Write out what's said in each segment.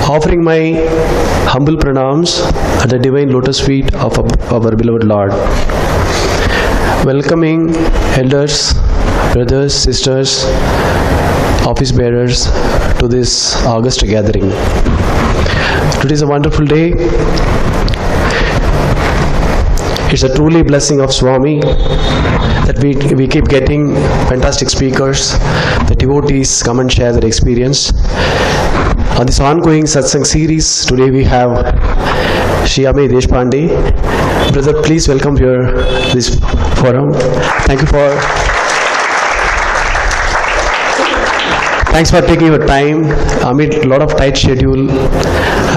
offering my humble pranams at the divine lotus feet of our beloved Lord. Welcoming elders, brothers, sisters, office bearers to this august gathering. Today is a wonderful day. It's a truly blessing of Swami that we keep getting fantastic speakers. The devotees come and share their experience. On this ongoing Sathsang series, today we have Amey Deshpande. Brother, please welcome here this forum. Thanks for taking your time amid a lot of tight schedule,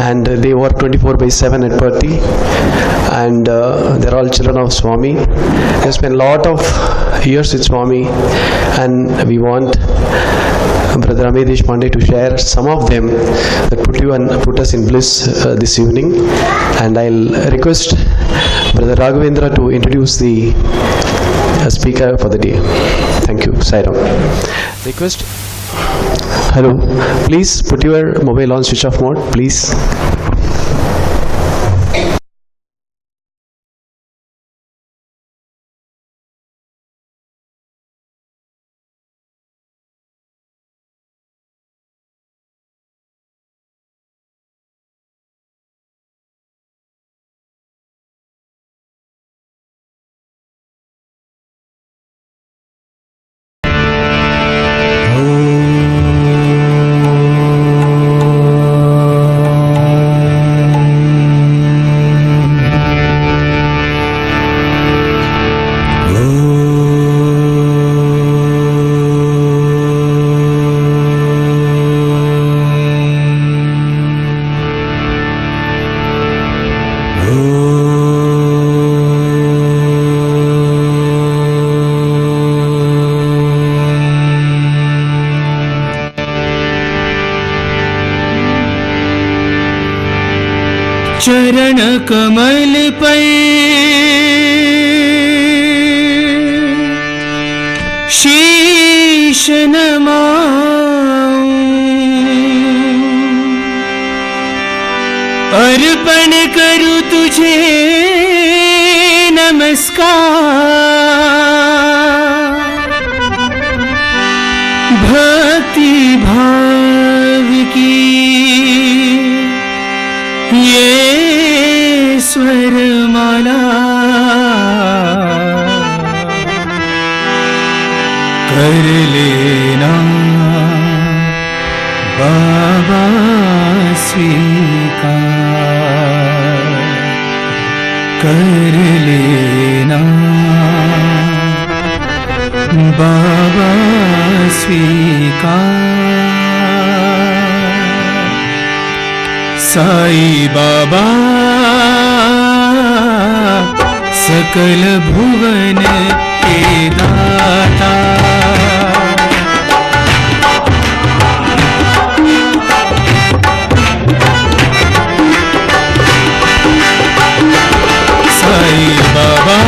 and they work 24/7 at Perthi, and they're all children of Swami. They spent a lot of years with Swami, and we want Brother Amey Deshpande to share some of them that put us in bliss this evening. And I'll request Brother Raghavendra to introduce the speaker for the day. Thank you. Sairam. Request. Hello. Please put your mobile on switch off mode, please. चरण कमल पर शीश नमाऊं, अर्पण करूं तुझे नमस्कार। भक्ति भाव की ये स्वरमाला कर लेना बाबा स्वीकार, कर लेना बाबा स्वीकार। साई बाबा सकल भुवन के दाता, साई बाबा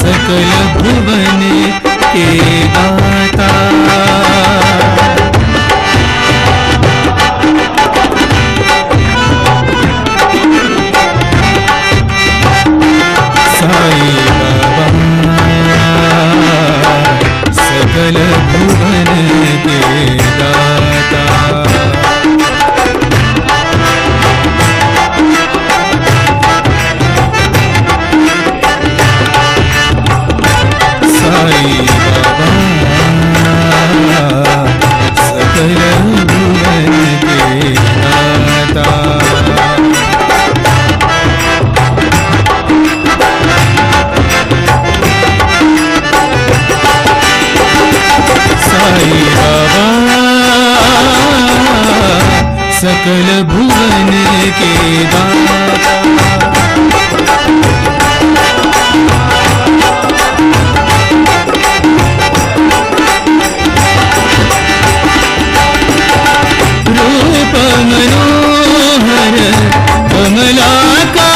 सकल भुवन के दाता। सकल भुवन के दाता, साई बाबा सकल भुवन के दाता। साई बाबा सकल भुवन के दाता, रूप मनोहर कमलाकांता,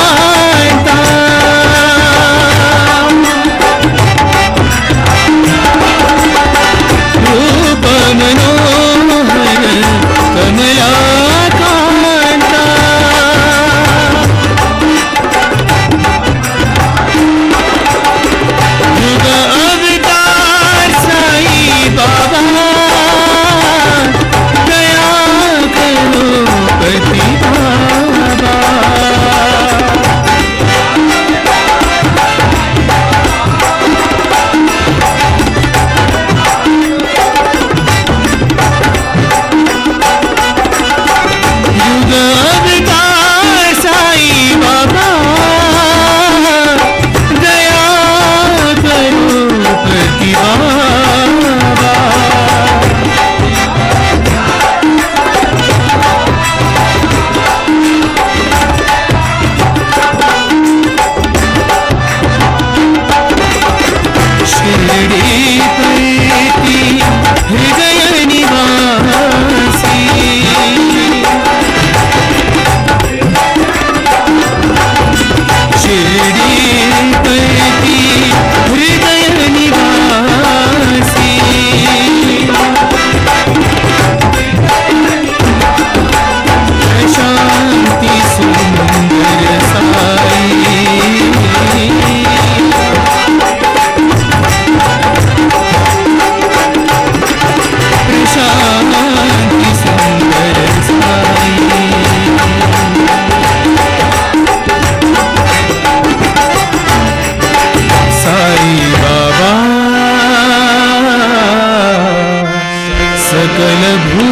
रूप मनोहर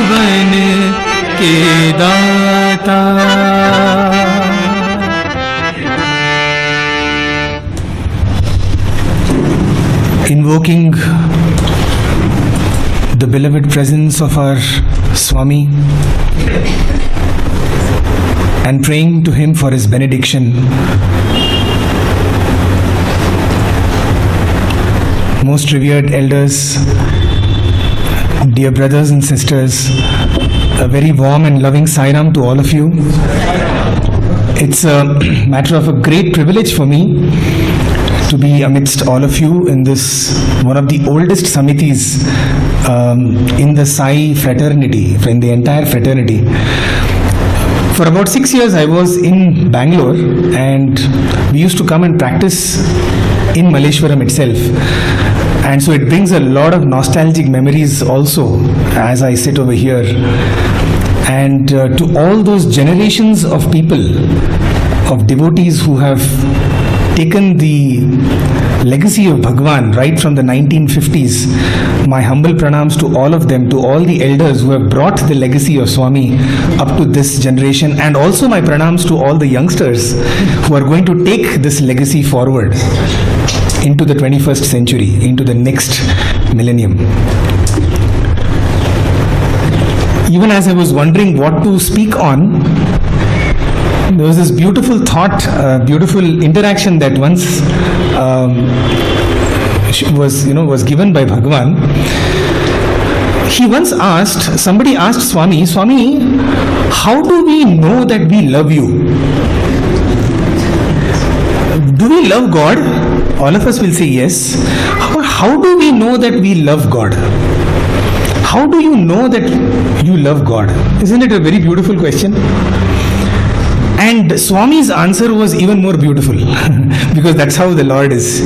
भुवन के दाता। Invoking the beloved presence of our Swami and praying to him for his benediction. Most revered elders, dear brothers and sisters, a very warm and loving Sairam to all of you. It's a matter of a great privilege for me to be amidst all of you in this, one of the oldest samitis in the Sai fraternity, in the entire fraternity. For about 6 years I was in Bangalore, and we used to come and practice in Malleshwaram itself, and so it brings a lot of nostalgic memories also as I sit over here. And to all those generations of people, of devotees who have taken the legacy of Bhagwan right from the 1950s, my humble pranams to all of them, to all the elders who have brought the legacy of Swami up to this generation, and also my pranams to all the youngsters who are going to take this legacy forward into the 21st century, into the next millennium. Even as I was wondering what to speak on, there was this beautiful thought, beautiful interaction that once was given by Bhagwan. He once asked, somebody asked Swami, Swami, how do we know that we love you? Do we love God? All of us will say yes. How do we know that we love God? How do you know that you love God? Isn't it a very beautiful question? And Swami's answer was even more beautiful because that's how the Lord is.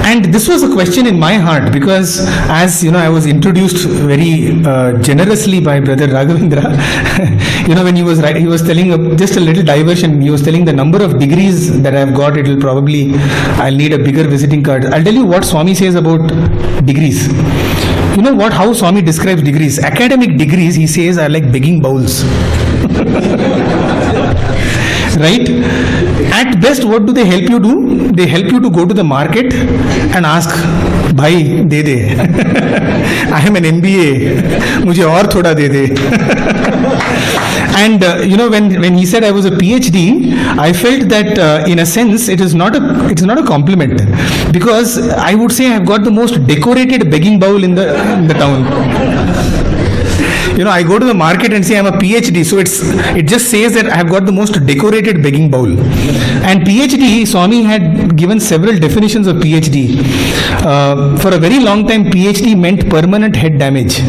And this was a question in my heart because, as you know, I was introduced very generously by Brother Raghavendra. When he was telling just a little diversion. He was telling the number of degrees that I have got. I'll need a bigger visiting card. I'll tell you what Swami says about degrees. You know what? How Swami describes degrees? Academic degrees, he says, are like begging bowls. Right? At best, what do they help you do? They help you to go to the market and ask, Bhai, de de. I am an MBA. Mujhe aur thoda de de. And when he said I was a PhD, I felt that in a sense it's not a compliment, because I would say I've got the most decorated begging bowl in the town. I go to the market and say I'm a PhD, so it just says that I've got the most decorated begging bowl. And PhD, Swami had given several definitions of PhD. For a very long time, PhD meant permanent head damage.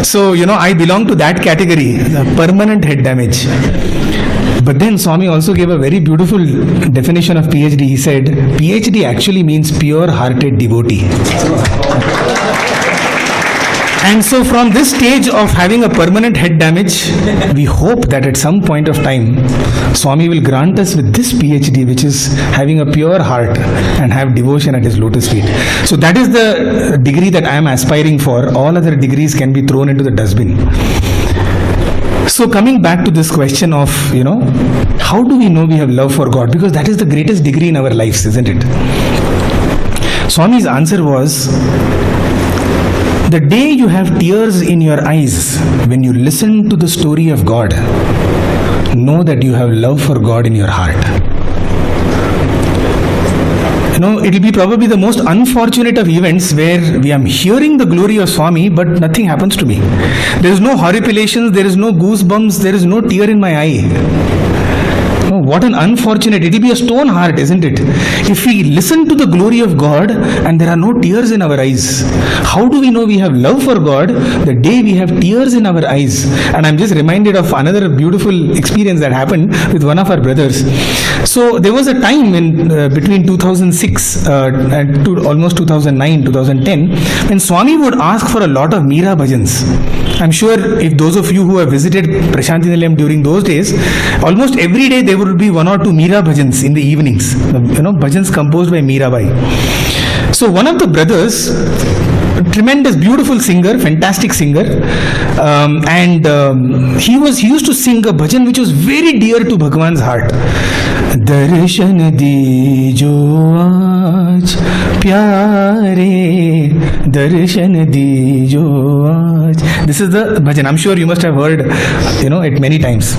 So, I belong to that category, permanent head damage. But then Swami also gave a very beautiful definition of PhD. He said, PhD actually means pure-hearted devotee. And so from this stage of having a permanent head damage, we hope that at some point of time, Swami will grant us with this PhD, which is having a pure heart and have devotion at his lotus feet. So that is the degree that I am aspiring for. All other degrees can be thrown into the dustbin. So coming back to this question of, how do we know we have love for God? Because that is the greatest degree in our lives, isn't it? Swami's answer was, the day you have tears in your eyes when you listen to the story of God, know that you have love for God in your heart. It will be probably the most unfortunate of events where we are hearing the glory of Swami, but nothing happens to me. There is no horripilations, there is no goosebumps, there is no tear in my eye. What an unfortunate, it will be a stone heart, isn't it? If we listen to the glory of God and there are no tears in our eyes, how do we know we have love for God the day we have tears in our eyes? And I'm just reminded of another beautiful experience that happened with one of our brothers. So there was a time in between 2006 and almost 2009, 2010, when Swami would ask for a lot of Meera bhajans. I'm sure if those of you who have visited Prashanti Nilayam during those days, almost every day there would be one or two Meera bhajans in the evenings. Bhajans composed by Meerabai. So one of the brothers tremendous, beautiful singer, fantastic singer, and he used to sing a bhajan which was very dear to Bhagwan's heart. Darshan dijo aaj pyare, darshan dijo aaj. This is the bhajan. I'm sure you must have heard, it many times.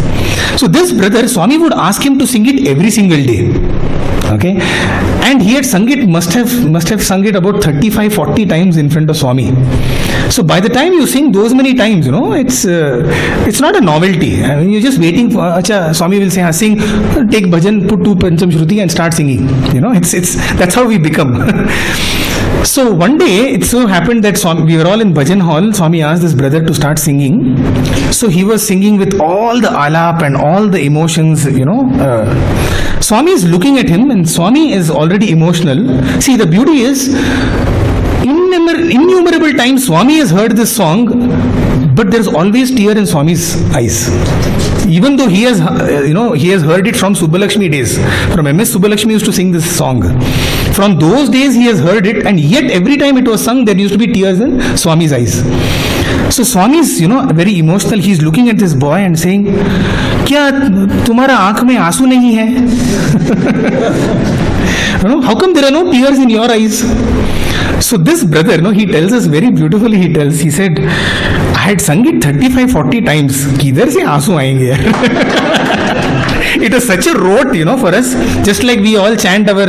So this brother, Swami would ask him to sing it every single day. Okay, and he had sung it, must have sung it about 35-40 times in front of Swami. So by the time you sing those many times, it's not a novelty. I mean, you're just waiting for, acha, Swami will say, sing, take bhajan, put 2 Pancham Shruti and start singing. It's that's how we become. So one day it so happened that we were all in bhajan hall. Swami asked this brother to start singing. So he was singing with all the alap and all the emotions, Swami is looking at him and Swami is already emotional. See, the beauty is, innumerable times Swami has heard this song, but there's always tear in Swami's eyes. Even though he has heard it from Subbalakshmi days. From MS Subbalakshmi used to sing this song. From those days he has heard it, and yet every time it was sung, there used to be tears in Swami's eyes. So Swami is, very emotional. He is looking at this boy and saying, "Kya tumhara aankh mein aansu nahi hai?" How come there are no tears in your eyes? So this brother, he tells us very beautifully, he said, I had sung it 35-40 times. Kidhar se aansu aayenge yaar? It was such a rote, for us. Just like we all chant our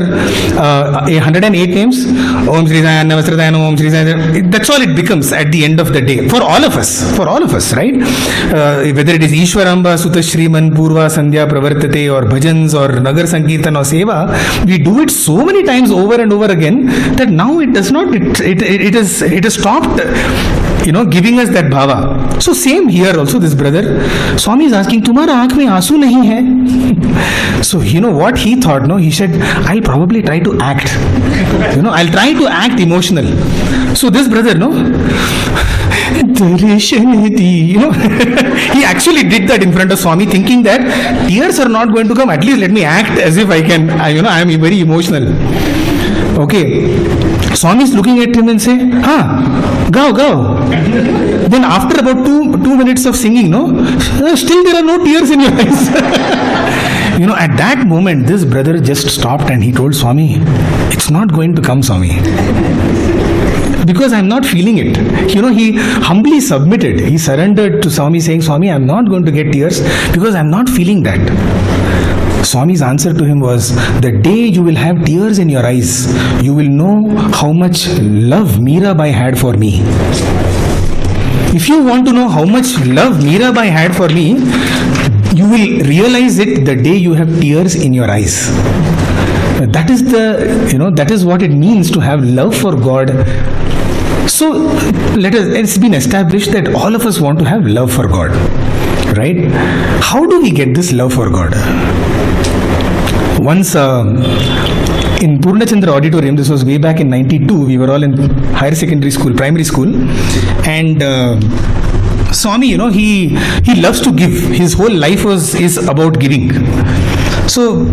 108 names. Om Shri Sai Navasradayana, Om Shri Sai. That's all it becomes at the end of the day. For all of us, right? Whether it is Ishwaramba, Sutta Shriman, Purva, Sandhya, Pravartate, or Bhajans, or Nagar Sankirtan, or Seva, we do it so many times over and over again that now it does not, it has stopped, giving us that bhava. So same here also, this brother, Swami is asking, "Tumhara aankh mein aansu nahi hai?" So what he thought, he said, I'll probably try to act. I'll try to act emotional. So this brother, he actually did that in front of Swami, thinking that tears are not going to come. At least let me act as if I can, I am very emotional. Okay. Swami is looking at him and say, go. Then after about 2 minutes of singing, still there are no tears in your eyes. At that moment, this brother just stopped and he told Swami, it's not going to come, Swami. Because I'm not feeling it. He humbly submitted. He surrendered to Swami, saying, Swami, I'm not going to get tears because I'm not feeling that. Swami's answer to him was, the day you will have tears in your eyes, you will know how much love Mirabai had for me. If you want to know how much love Mirabai had for me, you will realize it the day you have tears in your eyes. That is that is what it means to have love for God. So it's been established that all of us want to have love for God, right? How do we get this love for God? Once in Purnachandra Auditorium, this was way back in 92, we were all in higher secondary school, primary school, and Swami, he loves to give. His whole life is about giving. So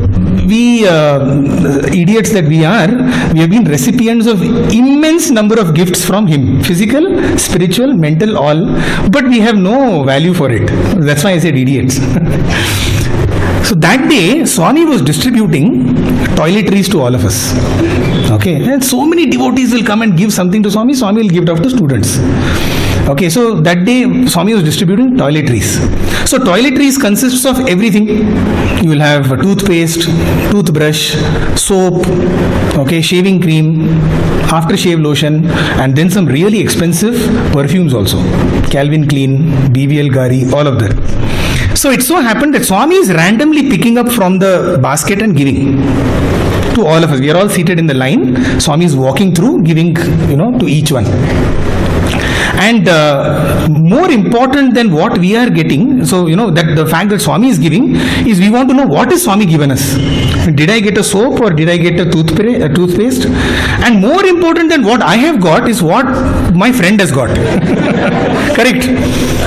we idiots that we are, we have been recipients of immense number of gifts from him, physical, spiritual, mental, all, but we have no value for it. That's why I said idiots. So that day, Swami was distributing toiletries to all of us. Okay, and so many devotees will come and give something to Swami. Swami will give it out to students. Okay, so that day Swami was distributing toiletries. So toiletries consists of everything. You will have toothpaste, toothbrush, soap, okay, shaving cream, aftershave lotion, and then some really expensive perfumes also. Calvin Klein, BVL Gari, all of that. So it so happened that Swami is randomly picking up from the basket and giving to all of us. We are all seated in the line. Swami is walking through, giving, to each one. And more important than what we are getting, so that the fact that Swami is giving is we want to know what is Swami given us. Did I get a soap or did I get a toothpaste? And more important than what I have got is what my friend has got. Correct.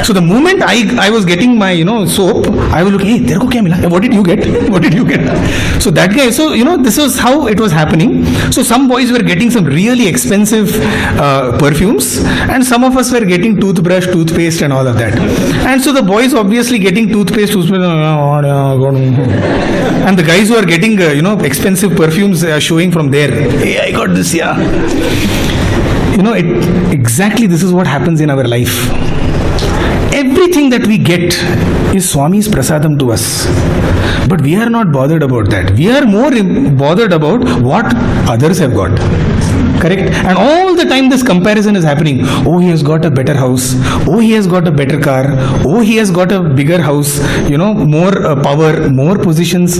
So the moment I was getting my soap, I was looking, hey, terko kya mila? What did you get? What did you get? So that guy, so this was how it was happening. So some boys were getting some really expensive perfumes, and some of us were getting toothbrush, toothpaste, and all of that. And so the boys obviously getting toothpaste, and the guys who are getting expensive perfumes showing from there. Hey, I got this, yeah. Exactly this is what happens in our life. Everything that we get is Swami's prasadam to us. But we are not bothered about that. We are more bothered about what others have got. Correct? And all the time this comparison is happening. Oh, he has got a better house. Oh, he has got a better car. Oh, he has got a bigger house. More power, more positions,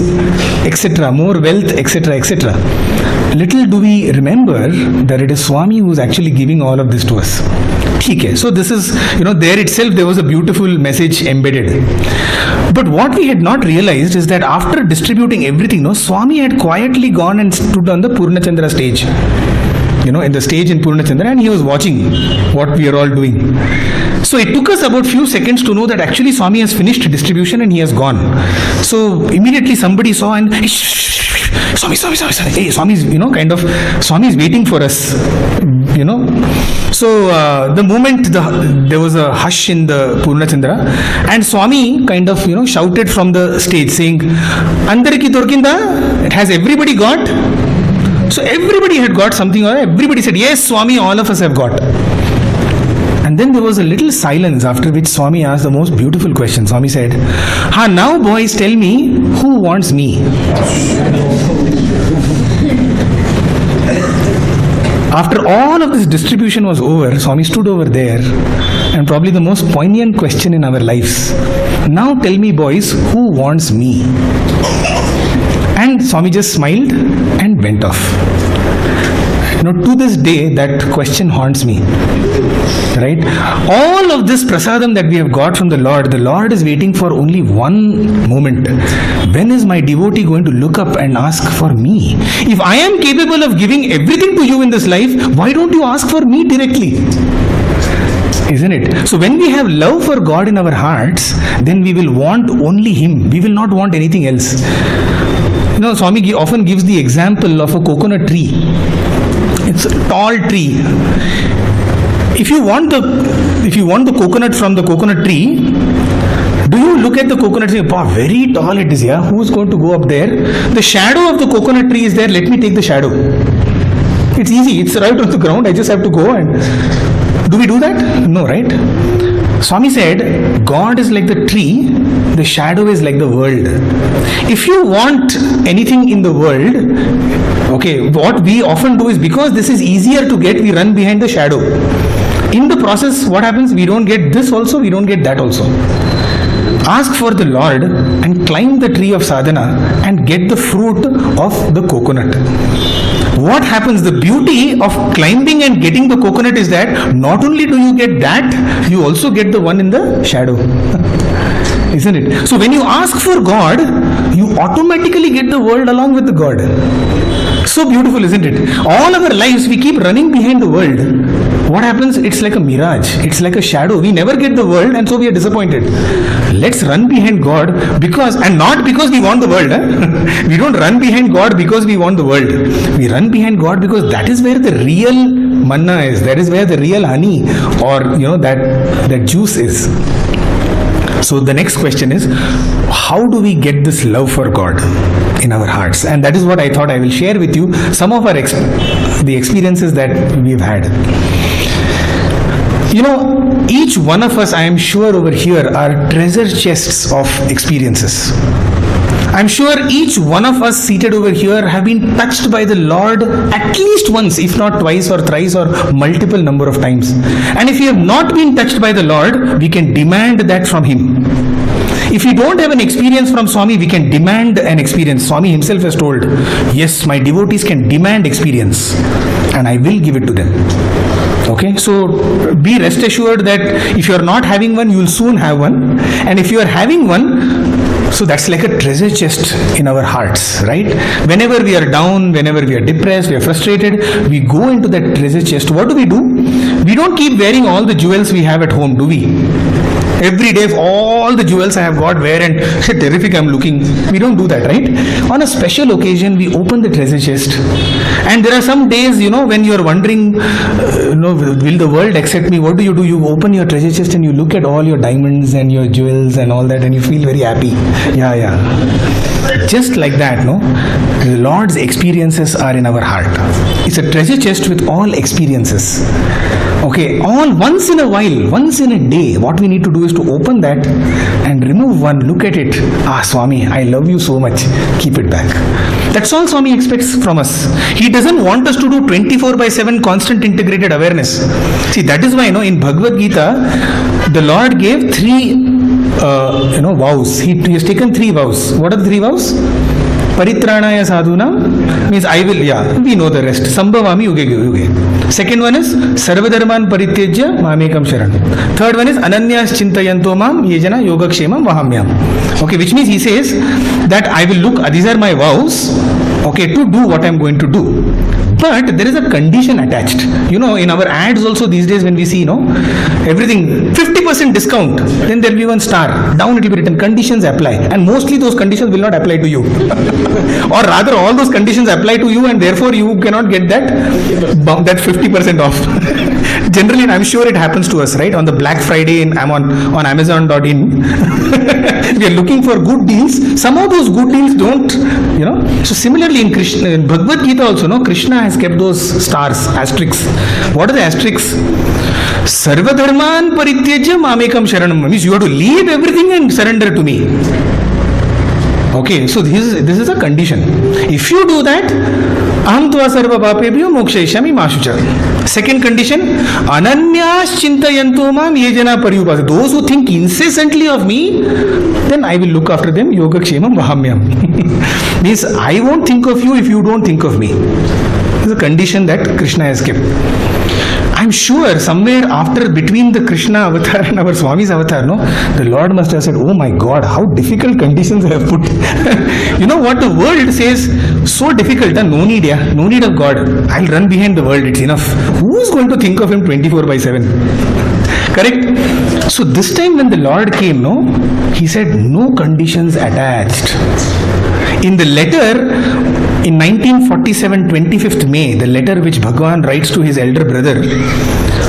etc. More wealth, etc. etc. Little do we remember that it is Swami who is actually giving all of this to us. Okay, so this is, there itself there was a beautiful message embedded. But what we had not realized is that after distributing everything, Swami had quietly gone and stood on the Purnachandra stage. In the stage in Purnachandra, and he was watching what we are all doing. So it took us about few seconds to know that actually Swami has finished distribution and he has gone. So immediately somebody saw and Swami. Hey, Swami's, Swami's waiting for us. So the moment there was a hush in the Purnachandra, and Swami kind of, shouted from the stage saying, Andariki Dorkinda, has everybody got? So everybody had got something, or everybody said, yes, Swami, all of us have got. And then there was a little silence, after which Swami asked the most beautiful question. Swami said, now boys, tell me, who wants me? After all of this distribution was over, Swami stood over there, and probably the most poignant question in our lives. Now tell me, boys, who wants me? And Swami just smiled and went off. To this day, that question haunts me. Right? All of this prasadam that we have got from the Lord is waiting for only one moment. When is my devotee going to look up and ask for me? If I am capable of giving everything to you in this life, why don't you ask for me directly? Isn't it? So when we have love for God in our hearts, then we will want only Him. We will not want anything else. Swami often gives the example of a coconut tree. It's a tall tree. If you want the coconut from the coconut tree, do you look at the coconut tree? Very tall it is, yeah. Who's going to go up there? The shadow of the coconut tree is there. Let me take the shadow. It's easy. It's right on the ground. I just have to go and... Do we do that? No, right? Swami said, God is like the tree, the shadow is like the world. If you want anything in the world, okay, what we often do is, because this is easier to get, we run behind the shadow. In the process, what happens? We don't get this also, we don't get that also. Ask for the Lord and climb the tree of sadhana and get the fruit of the coconut. What happens? The beauty of climbing and getting the coconut is that not only do you get that, you also get the one in the shadow. Isn't it? So when you ask for God, you automatically get the world along with the God. So beautiful, isn't it? All our lives we keep running behind the world. What happens? It's like a mirage. It's like a shadow. We never get the world, and so we are disappointed. Let's run behind God and not because we want the world. We don't run behind God because we want the world. We run behind God because that is where the real manna is. That is where the real honey or that juice is. So the next question is, how do we get this love for God in our hearts? And that is what I thought I will share with you, some of our the experiences that we've had. Each one of us, I am sure over here, are treasure chests of experiences. I'm sure each one of us seated over here have been touched by the Lord at least once, if not twice or thrice or multiple number of times. And if we have not been touched by the Lord, we can demand that from Him. If we don't have an experience from Swami, we can demand an experience. Swami himself has told, yes, my devotees can demand experience and I will give it to them. Okay, so be rest assured that if you are not having one, you will soon have one. And if you are having one, so that's like a treasure chest in our hearts, right? Whenever we are down, whenever we are depressed, we are frustrated, we go into that treasure chest. What do? We don't keep wearing all the jewels we have at home, do we? Every day, all the jewels I have got, where and terrific I'm looking. We don't do that, right? On a special occasion, we open the treasure chest. And there are some days, when you are wondering, will the world accept me? What do? You open your treasure chest and you look at all your diamonds and your jewels and all that, and you feel very happy. Yeah. Just like that, the Lord's experiences are in our heart. It's a treasure chest with all experiences. Okay, all once in a while, once in a day, what we need to do is to open that and remove one, look at it. Swami, I love you so much. Keep it back. That's all Swami expects from us. He doesn't want us to do 24/7 constant integrated awareness. See, that is why, in Bhagavad Gita, the Lord gave 3 vows. He has taken 3 vows. What are the 3 vows? Paritranaya sadhuna means I will, we know the rest. Sambhavami yuge yuge. Second one is Sarvadharman parityajya mamekam sharanam. Third one is Ananyas chintayanto mam yejana yogakshemam vahamyam. Okay, which means he says that I will look, these are my vows, okay, to do what I am going to do. But there is a condition attached. In our ads also these days when we see, everything 50% discount, then there will be one star. Down it will be written, conditions apply. And mostly those conditions will not apply to you. Or rather, all those conditions apply to you and therefore you cannot get that 50% off. Generally, I'm sure it happens to us, right? On the Black Friday on Amazon.in, we are looking for good deals. Some of those good deals don't, So similarly in Bhagavad Gita also, Krishna has kept those stars, asterisks. What are the asterisks? Sarvadharman parityajya mamekam sharanam means you have to leave everything and surrender to me. Okay, so this is a condition. If you do that, aham tva sarva papebhyo mokshayishyami mashucha. Second condition, ananyas chintayanto mam yejana paryupasa. Those who think incessantly of me, then I will look after them, yogakshemam vahamyam. Means I won't think of you if you don't think of me. This is a condition that Krishna has kept. I'm sure somewhere between the Krishna avatar and our Swami's avatar, the Lord must have said, oh my God, how difficult conditions I have put. What the world says, so difficult, no need of God. I'll run behind the world, it's enough. Who is going to think of him 24/7? Correct? So this time when the Lord came, he said, no conditions attached. In the letter, in 1947, 25th May, the letter which Bhagavan writes to his elder brother,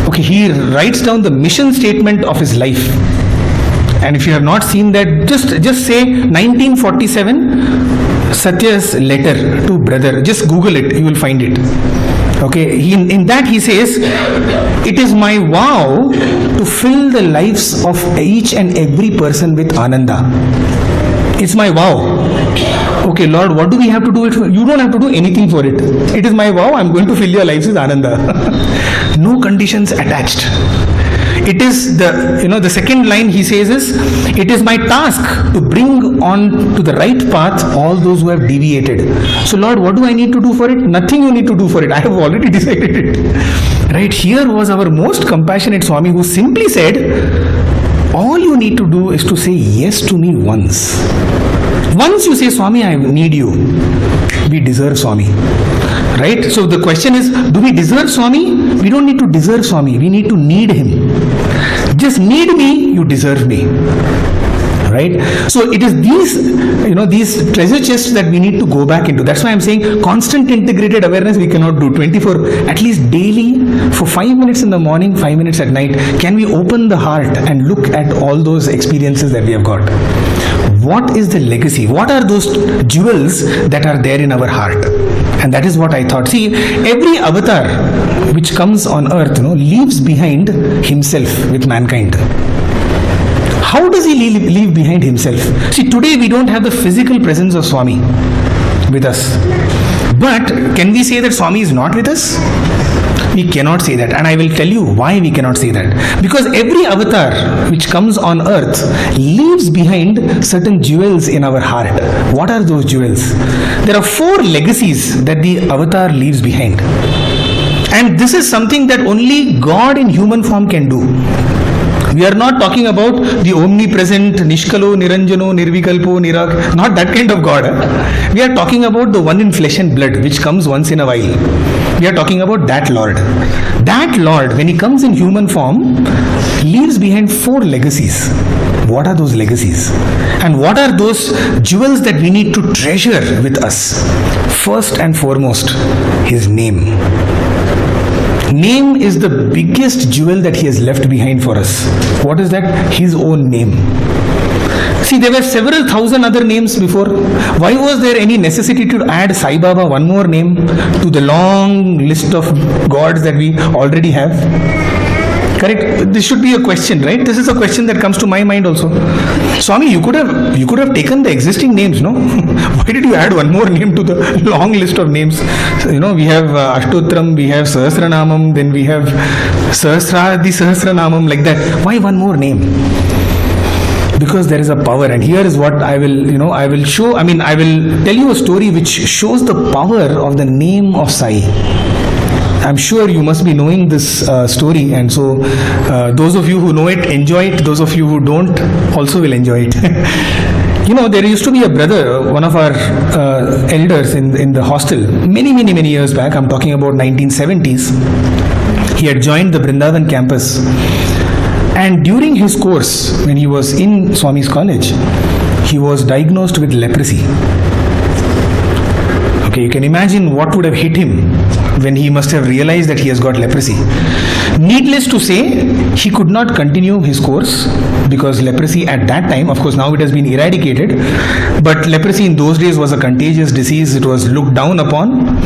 okay, he writes down the mission statement of his life. And if you have not seen that, just say 1947 Satya's letter to brother. Just Google it, you will find it. Okay, in that he says, it is my vow to fill the lives of each and every person with Ananda. It's my vow. Okay, Lord, what do we have to do it for? You don't have to do anything for it. It is my vow, I'm going to fill your lives with Ananda. No conditions attached. It is the second line he says is, it is my task to bring on to the right path all those who have deviated. So Lord, what do I need to do for it? Nothing you need to do for it. I have already decided it. Right, here was our most compassionate Swami who simply said, all you need to do is to say yes to me once. Once you say, Swami, I need you, we deserve Swami. Right? So the question is, do we deserve Swami? We don't need to deserve Swami. We need to need him. Just need me, you deserve me. Right? So it is these treasure chests that we need to go back into. That's why I'm saying constant integrated awareness we cannot do 24, at least daily, for 5 minutes in the morning, 5 minutes at night. Can we open the heart and look at all those experiences that we have got? What is the legacy? What are those jewels that are there in our heart? And that is what I thought. See, every avatar which comes on earth, leaves behind himself with mankind. How does he leave behind himself? See, today we don't have the physical presence of Swami with us. But can we say that Swami is not with us? We cannot say that, and I will tell you why we cannot say that. Because every avatar which comes on earth leaves behind certain jewels in our heart. What are those jewels? There are 4 legacies that the avatar leaves behind. And this is something that only God in human form can do. We are not talking about the omnipresent, Nishkalo, Niranjano, Nirvikalpo, Nirak, not that kind of God. We are talking about the one in flesh and blood, which comes once in a while. We are talking about that Lord. That Lord, when He comes in human form, leaves behind 4 legacies. What are those legacies? And what are those jewels that we need to treasure with us? First and foremost, His name. Name is the biggest jewel that He has left behind for us. What is that? His own name. See, there were several thousand other names before. Why was there any necessity to add Sai Baba one more name to the long list of gods that we already have? Correct? This should be a question, right? This is a question that comes to my mind also. Swami, you could have taken the existing names, no? Why did you add one more name to the long list of names? You know, we have Ashtotram, we have Sahasranamam, then we have Sahasranamam, like that. Why one more name? Because there is a power, and here is what I will tell you a story which shows the power of the name of Sai. I'm sure you must be knowing this story, and so those of you who know it, enjoy it. Those of you who don't also will enjoy it. There used to be a brother, one of our elders in the hostel, many years back. I'm talking about 1970s. He had joined the Vrindavan campus, and during his course, when he was in Swami's college, he was diagnosed with leprosy. Okay, you can imagine what would have hit him when he must have realized that he has got leprosy. Needless to say, he could not continue his course because leprosy at that time, of course now it has been eradicated, but leprosy in those days was a contagious disease. It was looked down upon,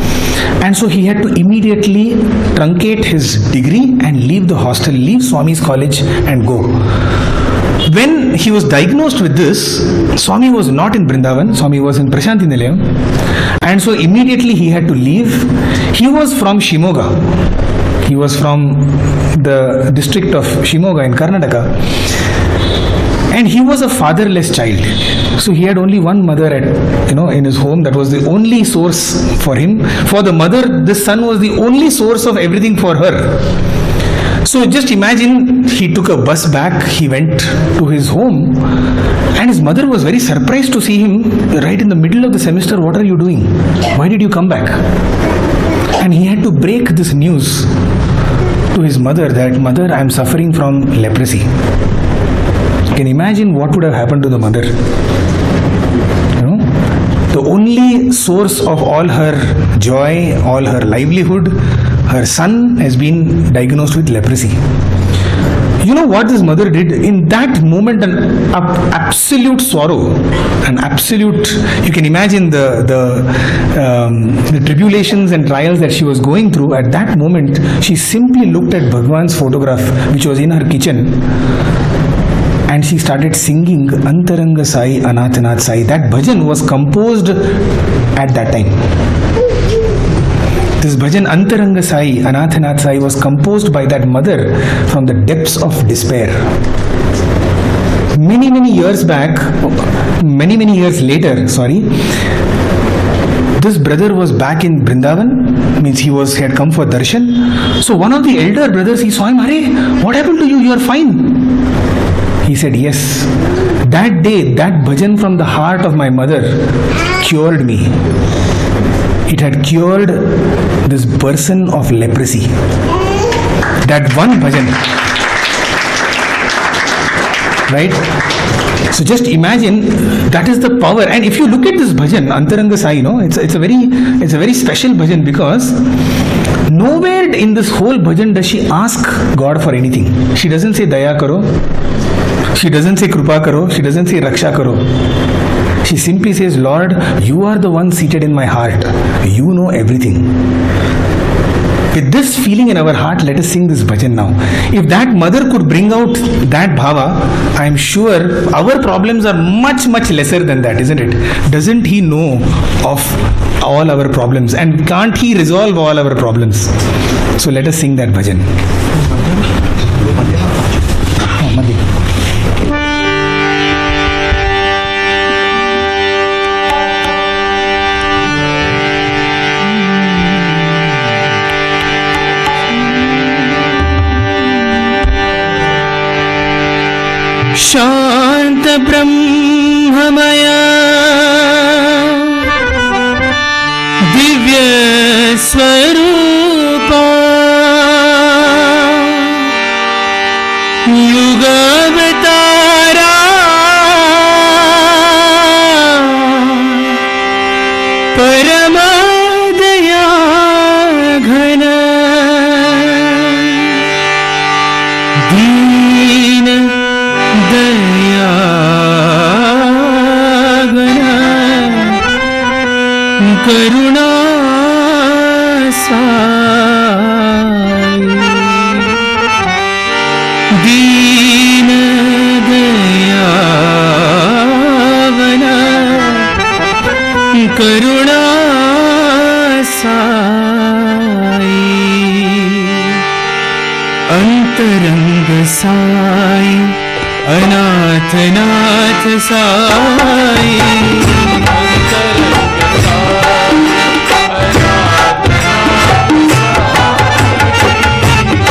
and so he had to immediately truncate his degree and leave the hostel, leave Swami's college and go. When he was diagnosed with this, Swami was not in Vrindavan, Swami was in Prashanti Nilayam, and so immediately he had to leave. He was from Shimoga. He was from the district of Shimoga in Karnataka, and he was a fatherless child. So he had only one mother in his home. That was the only source for him. For the mother, this son was the only source of everything for her. So just imagine, he took a bus back, he went to his home, and his mother was very surprised to see him right in the middle of the semester. What are you doing? Why did you come back? And he had to break this news to his mother that, "Mother, I am suffering from leprosy." You can imagine what would have happened to the mother. The only source of all her joy, all her livelihood, her son has been diagnosed with leprosy. You know what this mother did? In that moment, an absolute sorrow, you can imagine the tribulations and trials that she was going through. At that moment, she simply looked at Bhagwan's photograph, which was in her kitchen, and she started singing Antaranga Sai, Anathanath Sai. That bhajan was composed at that time. This bhajan Antaranga Sai, Anathanath Sai was composed by that mother from the depths of despair. Many years back, many years later, this brother was back in Vrindavan, means he had come for darshan. So one of the elder brothers, he saw him, "Arey, what happened to you? You are fine." He said, "Yes, that day, that bhajan from the heart of my mother cured me. It had cured this person of leprosy." That one bhajan. Right? So just imagine, that is the power. And if you look at this bhajan, Antaranga Sai, it's a very special bhajan, because nowhere in this whole bhajan does she ask God for anything. She doesn't say Daya Karo. She doesn't say Krupa Karo. She doesn't say Raksha Karo. She simply says, "Lord, you are the one seated in my heart. You know everything." With this feeling in our heart, let us sing this bhajan now. If that mother could bring out that bhava, I am sure our problems are much lesser than that, isn't it? Doesn't He know of all our problems, and can't He resolve all our problems? So let us sing that bhajan. शांत ब्रह्ममया दिव्य स्वरूपा युगावतारा परमदया घन दीन दया घन करुणा साई दीन दया घन करुणा साई अंतरंग साई अनाथ नाथ साई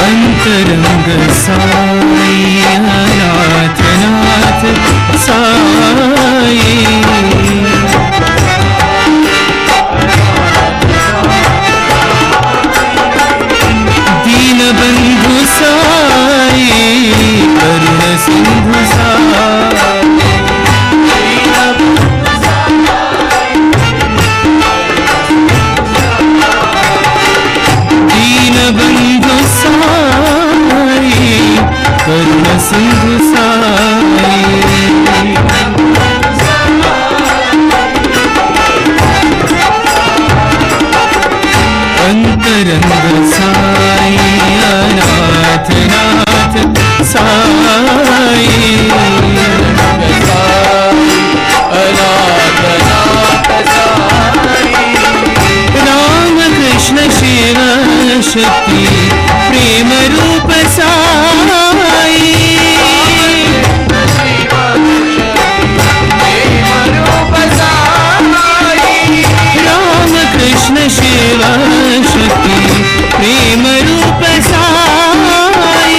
अंतरंग साई अनाथ नाथ साई दीन बंधु साई करुण सिंधु साई दीन बंधु साई करुण सिंधु साई अंतरंग साई अनाथ नाथ साई अनाथ नाथ साई राम कृष्ण शिव शक्ति प्रेम रूप साई राम कृष्ण शिव शक्ति प्रेम रूप साई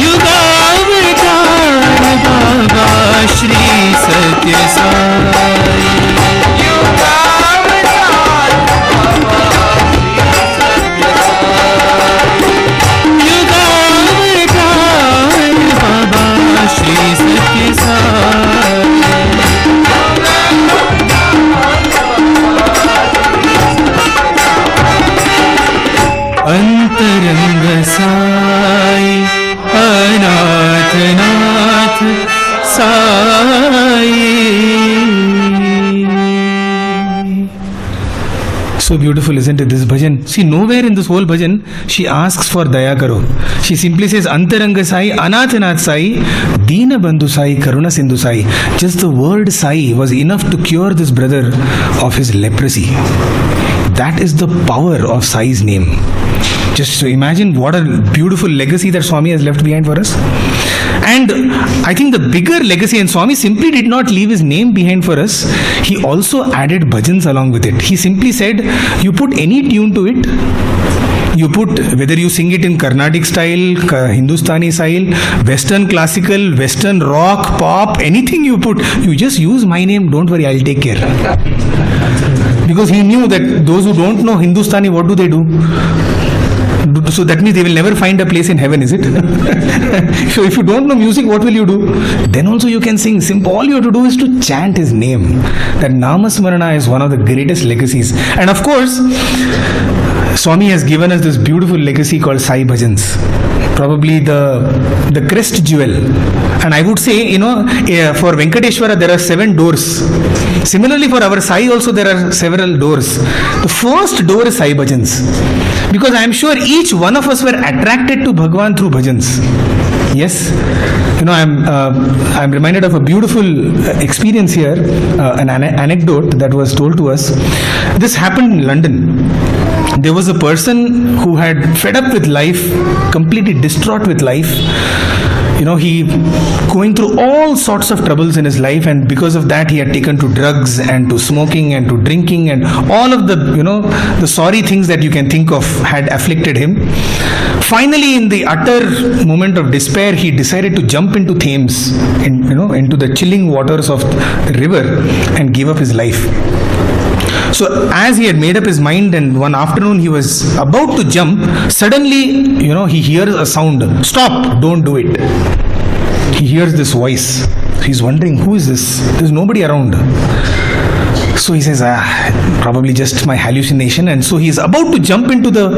युगावतार बाबा श्री सत्य साई युगावतार बाबा श्री सत्य साई अंतरंग साई अनाथ नाथ Sai. So beautiful, isn't it, this bhajan? See, nowhere in this whole bhajan she asks for daya karo. She simply says Antaranga Sai, Anathanath Sai, Deena Bandhu Sai, Karuna Sindhu Sai. Just the word Sai was enough to cure this brother of his leprosy. That is the power of Sai's name. Just so imagine what a beautiful legacy that Swami has left behind for us. And I think the bigger legacy, and Swami simply did not leave his name behind for us, he also added bhajans along with it. He simply said, you put any tune to it, you put, whether you sing it in Carnatic style, Hindustani style, Western classical, Western rock, pop, anything you put, you just use my name, don't worry, I'll take care. Because he knew that those who don't know Hindustani, what do? So that means they will never find a place in heaven, is it? So if you don't know music, what will you do? Then also you can sing. Simple. All you have to do is to chant his name. That Namasmarana is one of the greatest legacies. And of course, Swami has given us this beautiful legacy called Sai Bhajans. Probably the crest jewel. And I would say, for Venkateshwara there are 7 doors. Similarly for our Sai also there are several doors. The first door is Sai Bhajans. Because I am sure each one of us were attracted to Bhagwan through bhajans. Yes, I'm reminded of a beautiful experience here, an anecdote that was told to us. This happened in London. There was a person who had fed up with life, completely distraught with life. he going through all sorts of troubles in his life, and because of that he had taken to drugs and to smoking and to drinking, and all of the the sorry things that you can think of had afflicted him. Finally, in the utter moment of despair, he decided to jump into Thames, into the chilling waters of the river, and give up his life. So as he had made up his mind, and one afternoon he was about to jump, suddenly, he hears a sound. Stop, don't do it. He hears this voice. He's wondering, who is this? There's nobody around. So he says, probably just my hallucination. And so he's about to jump into the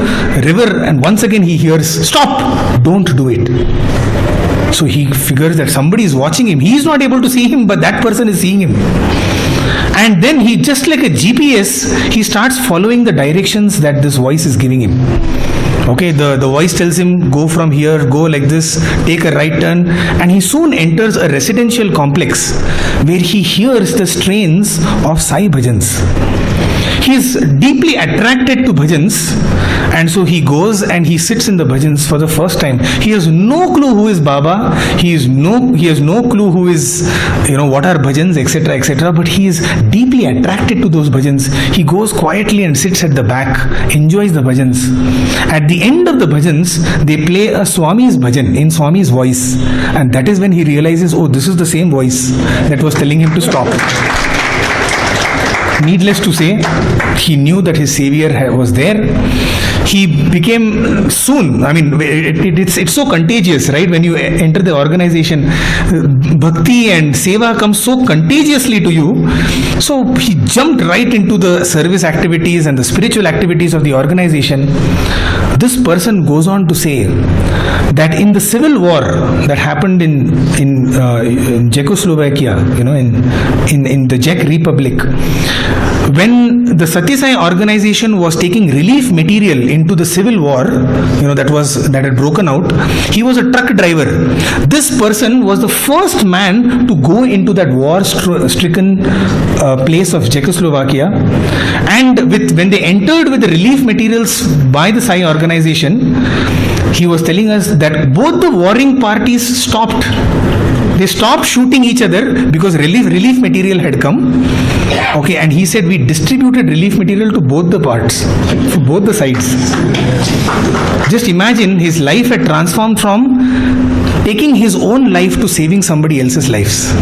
river, and once again he hears, stop, don't do it. So he figures that somebody is watching him. He is not able to see him, but that person is seeing him. And then he, just like a GPS, he starts following the directions that this voice is giving him. Okay, the voice tells him, go from here, go like this, take a right turn, and he soon enters a residential complex where he hears the strains of Sai bhajans. He is deeply attracted to bhajans, and so he goes and he sits in the bhajans for the first time. He has no clue who is Baba. He has no clue who is, what are bhajans, etc., etc. But he is deeply attracted to those bhajans. He goes quietly and sits at the back, enjoys the bhajans. At the end of the bhajans, they play a Swami's bhajan in Swami's voice, and that is when he realizes, oh, this is the same voice that was telling him to stop. Needless to say, he knew that his savior was there. He became soon, it's so contagious, right? When you enter the organization, bhakti and seva comes so contagiously to you. So he jumped right into the service activities and the spiritual activities of the organization. This person goes on to say that in the civil war that happened in Czechoslovakia, in the Czech Republic, when the Sathsang organization was taking relief material into the civil war, that had broken out, he was a truck driver. This person was the first man to go into that war-stricken place of Czechoslovakia, and when they entered with the relief materials by the Sai organization, he was telling us that both the warring parties stopped. They stopped shooting each other because relief material had come. Okay, and he said we distributed relief material to both the parts, to both the sides. Just imagine, his life had transformed from taking his own life to saving somebody else's lives.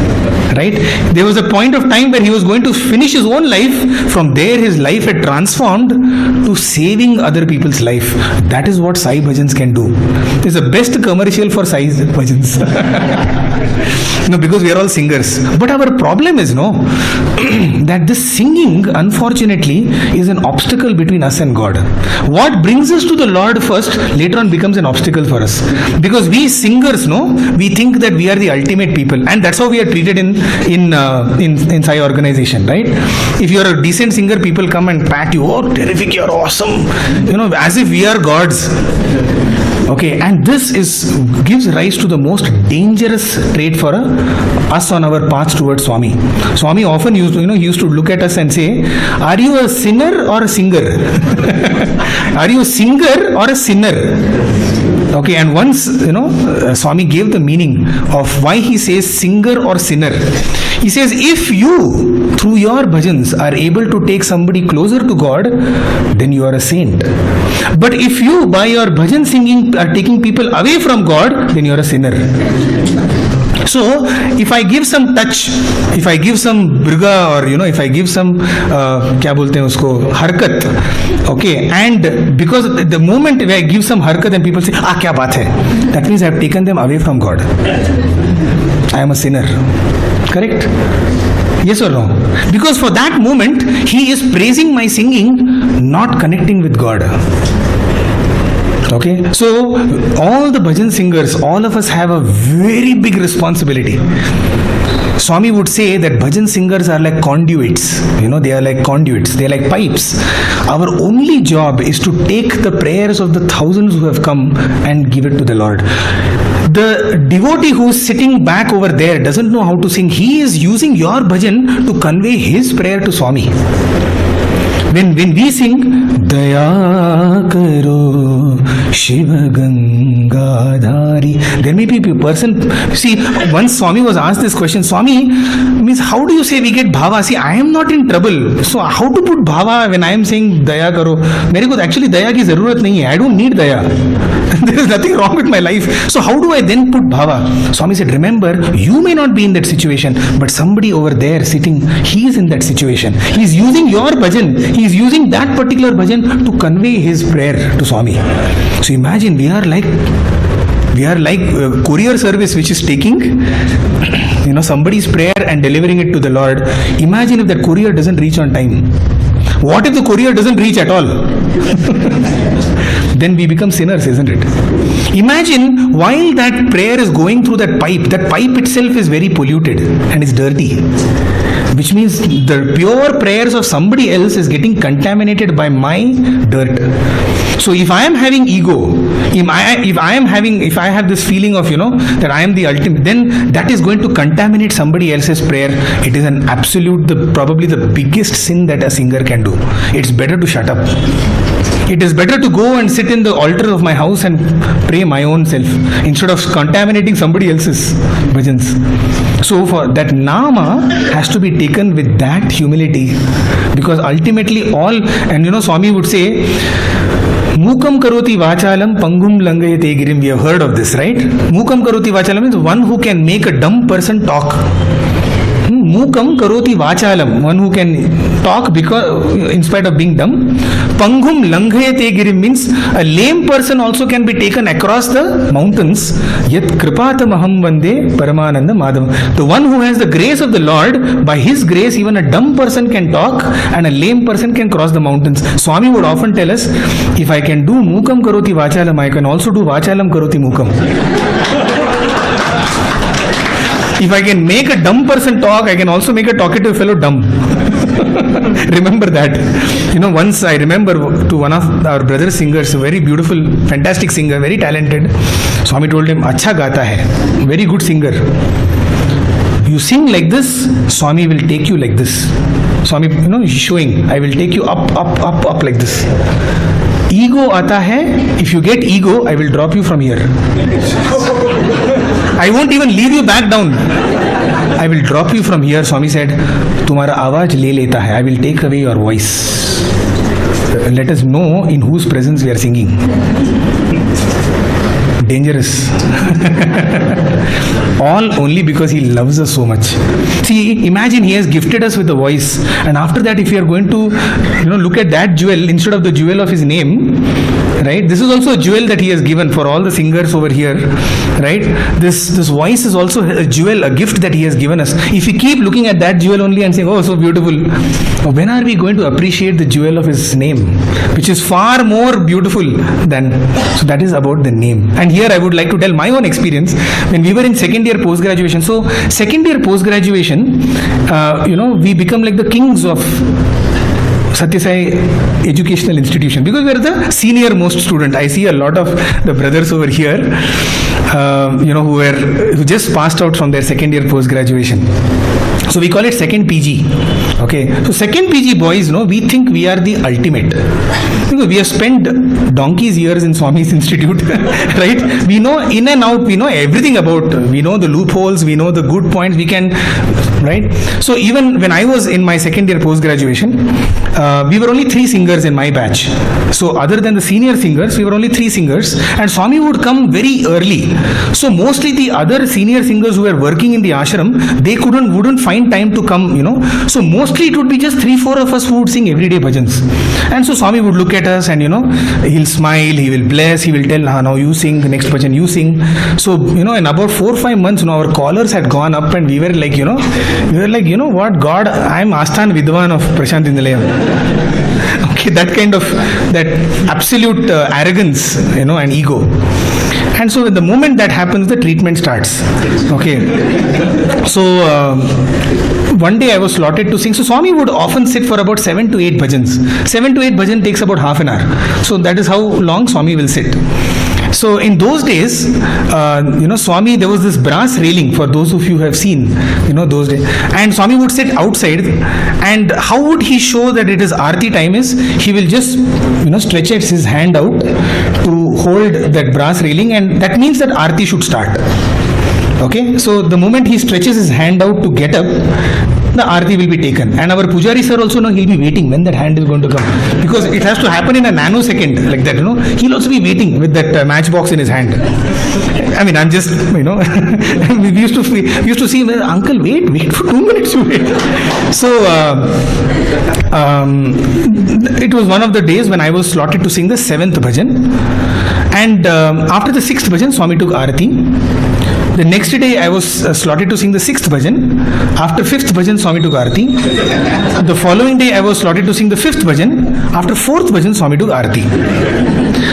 Right? There was a point of time where he was going to finish his own life. From there, his life had transformed to saving other people's life. That is what Sai Bhajans can do. It's the best commercial for Sai Bhajans. Because we are all singers. But our problem is, that this singing, unfortunately, is an obstacle between us and God. What brings us to the Lord first, later on becomes an obstacle for us. Because we singers, we think that we are the ultimate people, and that's how we are treated in Sai organization, right? If you are a decent singer, people come and pat you. Oh, terrific! You're awesome. As if we are gods. Okay, and this gives rise to the most dangerous trait for us on our path towards Swami. Swami often used to look at us and say, "Are you a sinner or a singer? Are you a singer or a sinner?" Okay, and once, Swami gave the meaning of why he says singer or sinner. He says, if you, through your bhajans, are able to take somebody closer to God, then you are a saint. But if you, by your bhajan singing, are taking people away from God, then you are a sinner. So, if I give some touch, if I give some briga, or if I give some, harkat, okay, and because the moment I give some harkat and people say, kya baat hai, that means I have taken them away from God. I am a sinner. Correct? Yes or no? Because for that moment, he is praising my singing, not connecting with God. Okay, so all the bhajan singers, all of us have a very big responsibility. Swami would say that bhajan singers are like conduits. They are like conduits. They are like pipes. Our only job is to take the prayers of the thousands who have come and give it to the Lord. The devotee who is sitting back over there doesn't know how to sing. He is using your bhajan to convey his prayer to Swami. When we sing Daya Karo Shiv Gangadhari, there may be a person. See, once Swami was asked this question, Swami, means how do you say we get bhava? See, I am not in trouble, so how to put bhava when I am saying Daya Karo? मेरे को actually दया की जरूरत नहीं है. I don't need daya. There is nothing wrong with my life. So how do I then put bhava? Swami said, remember, you may not be in that situation, but somebody over there sitting, he is in that situation. He is using your bhajan. He is using that particular bhajan to convey his prayer to Swami. So imagine we are like courier service which is taking somebody's prayer and delivering it to the Lord. Imagine if that courier doesn't reach on time. What if the courier doesn't reach at all? Then we become sinners, isn't it? Imagine while that prayer is going through that pipe itself is very polluted and is dirty, which means the pure prayers of somebody else is getting contaminated by my dirt. So if I am having ego, if I have this feeling of that I am the ultimate, then that is going to contaminate somebody else's prayer. It is an absolute, probably the biggest sin that a singer can do. It's better to shut up. It is better to go and sit in the altar of my house and pray my own self instead of contaminating somebody else's bhajans. So for that nama has to be taken with that humility, because ultimately Swami would say, Mukam karoti vachalam pangum langayate girim. We have heard of this, right? Mukam karoti vachalam means one who can make a dumb person talk. Mukam karoti vachalam, one who can talk because in spite of being dumb. Pangum langhayate girim means a lame person also can be taken across the mountains. Yet kripatamaham vande paramananda madhavam. The one who has the grace of the Lord, by his grace even a dumb person can talk and a lame person can cross the mountains. Swami would often tell us, if I can do mukam karoti vachalam, I can also do vachalam karoti mukam. If I can make a dumb person talk, I can also make a talkative fellow dumb. Remember that. Once I remember to one of our brother singers, a very beautiful, fantastic singer, very talented. Swami told him, Acha gata hai, very good singer. You sing like this, Swami will take you like this. Swami, he's showing, I will take you up like this. Ego aata hai, if you get ego, I will drop you from here. I won't even leave you back down. I will drop you from here. Swami said, Tumhara awaaj le leta hai. I will take away your voice. Let us know in whose presence we are singing. Dangerous. All only because he loves us so much. See, imagine he has gifted us with a voice, and after that, if we are going to look at that jewel instead of the jewel of his name, right? This is also a jewel that he has given for all the singers over here, right? This voice is also a jewel, a gift that he has given us. If we keep looking at that jewel only and saying, oh, so beautiful, when are we going to appreciate the jewel of his name, which is far more beautiful than? So that is about the name. And here I would like to tell my own experience when we were in second year post-graduation. So second year post-graduation, we become like the kings of Sathsang educational institution, because we are the senior most student. I see a lot of the brothers over here, who just passed out from their second year post graduation. So we call it second PG. Okay, so second PG boys, we think we are the ultimate. Because we have spent donkey's years in Swami's institute, right? We know in and out, we know everything about, we know the loopholes, we know the good points, we can, right? So even when I was in my second year post graduation, we were only 3 singers in my batch. So other than the senior singers, we were only 3 singers, and Swami would come very early. So mostly the other senior singers who were working in the ashram, they wouldn't find time to come, So mostly it would be just 3-4 of us who would sing everyday bhajans. And so Swami would look at us and, he'll smile, he will bless, he will tell, now you sing, the next bhajan you sing. So, in about 4-5 months, our callers had gone up, and we were like, what, God, I'm Asthan Vidwan of Prashant Indilayam. Okay, that kind of, that absolute arrogance, and ego. And so the moment that happens, the treatment starts. Okay. So one day I was slotted to sing. So Swami would often sit for about 7 to 8 bhajans. 7 to 8 bhajan takes about half an hour. So that is how long Swami will sit. So in those days, Swami, there was this brass railing, for those of you who have seen, those days. And Swami would sit outside, and how would he show that it is Aarti time is, he will just, stretch his hand out to hold that brass railing, and that means that Aarti should start. Okay, so the moment he stretches his hand out to get up, the Aarti will be taken. And our Pujari sir also, he'll be waiting when that hand is going to come. Because it has to happen in a nanosecond, like that, He'll also be waiting with that matchbox in his hand. I mean, I'm just, we used to see, uncle, wait for 2 minutes, you wait. So, it was one of the days when I was slotted to sing the 7th bhajan. And after the 6th bhajan, Swami took Aarti. The next day I was slotted to sing the 6th bhajan. After 5th bhajan, Swami took Aarti. The following day I was slotted to sing the 5th bhajan. After 4th bhajan, Swami took Aarti.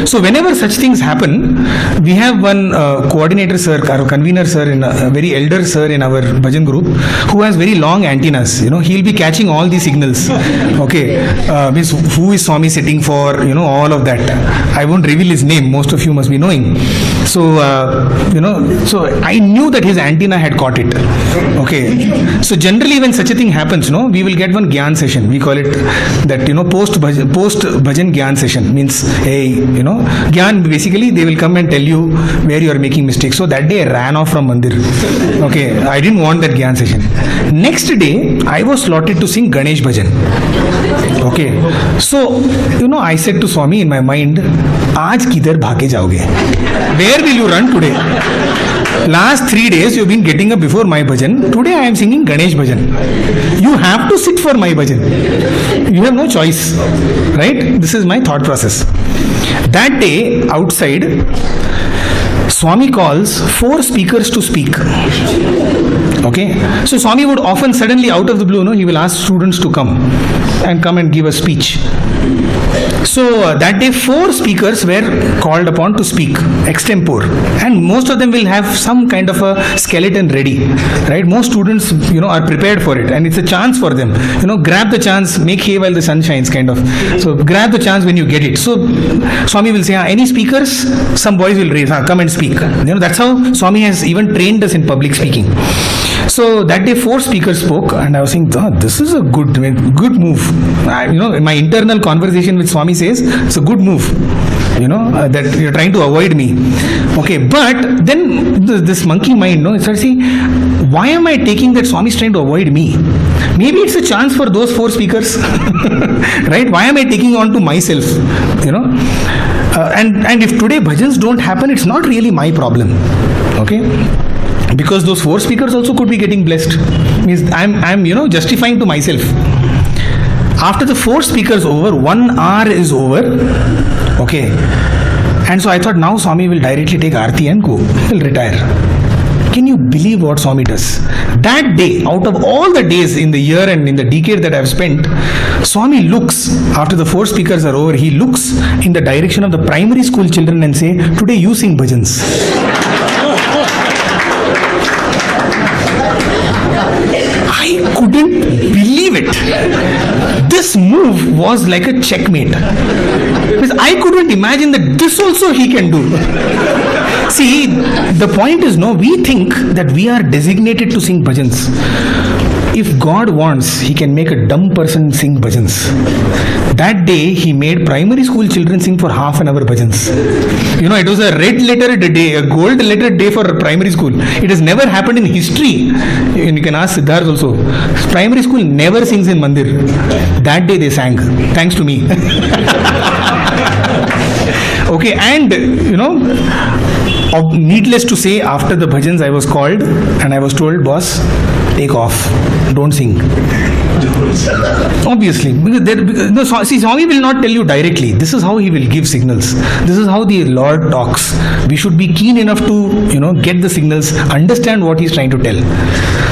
So whenever such things happen, we have one coordinator sir, or convener sir, a very elder sir in our bhajan group, who has very long antennas. He'll be catching all these signals. Okay, means who is Swami sitting for, all of that. I won't reveal his name, most of you must be knowing. So, so I knew that his antenna had caught it. Okay. So generally when such a thing happens, we will get one Gyan session. We call it that, post bhajan Gyan session. Means, hey, Gyan, basically they will come and tell you where you are making mistakes. So that day I ran off from Mandir. Okay. I didn't want that Gyan session. Next day, I was slotted to sing Ganesh bhajan. Okay. So, I said to Swami in my mind, Aaj kidhar bhage jaoge? Where will you run today? Last 3 days you have been getting up before my bhajan. Today I am singing Ganesh bhajan. You have to sit for my bhajan. You have no choice. Right? This is my thought process. That day, outside, Swami calls 4 speakers to speak. Okay. So Swami would often suddenly out of the blue, he will ask students to come and give a speech. So that day 4 speakers were called upon to speak extempore, and most of them will have some kind of a skeleton ready, right? Most students are prepared for it, and it's a chance for them, grab the chance, make hay while the sun shines, kind of. So grab the chance when you get it. So Swami will say, any speakers? Some boys will raise, come and speak. That's how Swami has even trained us in public speaking. So that day 4 speakers spoke, and I was saying, this is a good move. My internal conversation with Swami says it's a good move. That you're trying to avoid me. Okay, but then this monkey mind, it starts saying, why am I taking that Swami is trying to avoid me? Maybe it's a chance for those 4 speakers. Right? Why am I taking on to myself? And if today bhajans don't happen, it's not really my problem. Okay? Because those 4 speakers also could be getting blessed. Means I'm justifying to myself. After the 4 speakers over, 1 hour is over. Okay. And so I thought now Swami will directly take Aarti and go. He'll retire. Can you believe what Swami does? That day, out of all the days in the year and in the decade that I've spent, Swami looks, after the 4 speakers are over, he looks in the direction of the primary school children and say, today you sing bhajans. I couldn't believe it. This move was like a checkmate. Because I couldn't imagine that this also he can do. See, the point is, we think that we are designated to sing bhajans. If God wants, he can make a dumb person sing bhajans. That day, he made primary school children sing for half an hour bhajans. It was a red letter day, a gold letter day for primary school. It has never happened in history. And you can ask Siddharth also. Primary school never sings in Mandir. That day they sang, thanks to me. Okay, and needless to say, after the bhajans I was called and I was told, boss, take off, don't sing. Obviously, because Swami will not tell you directly. This is how he will give signals. This is how the Lord talks. We should be keen enough to, get the signals, understand what he's trying to tell.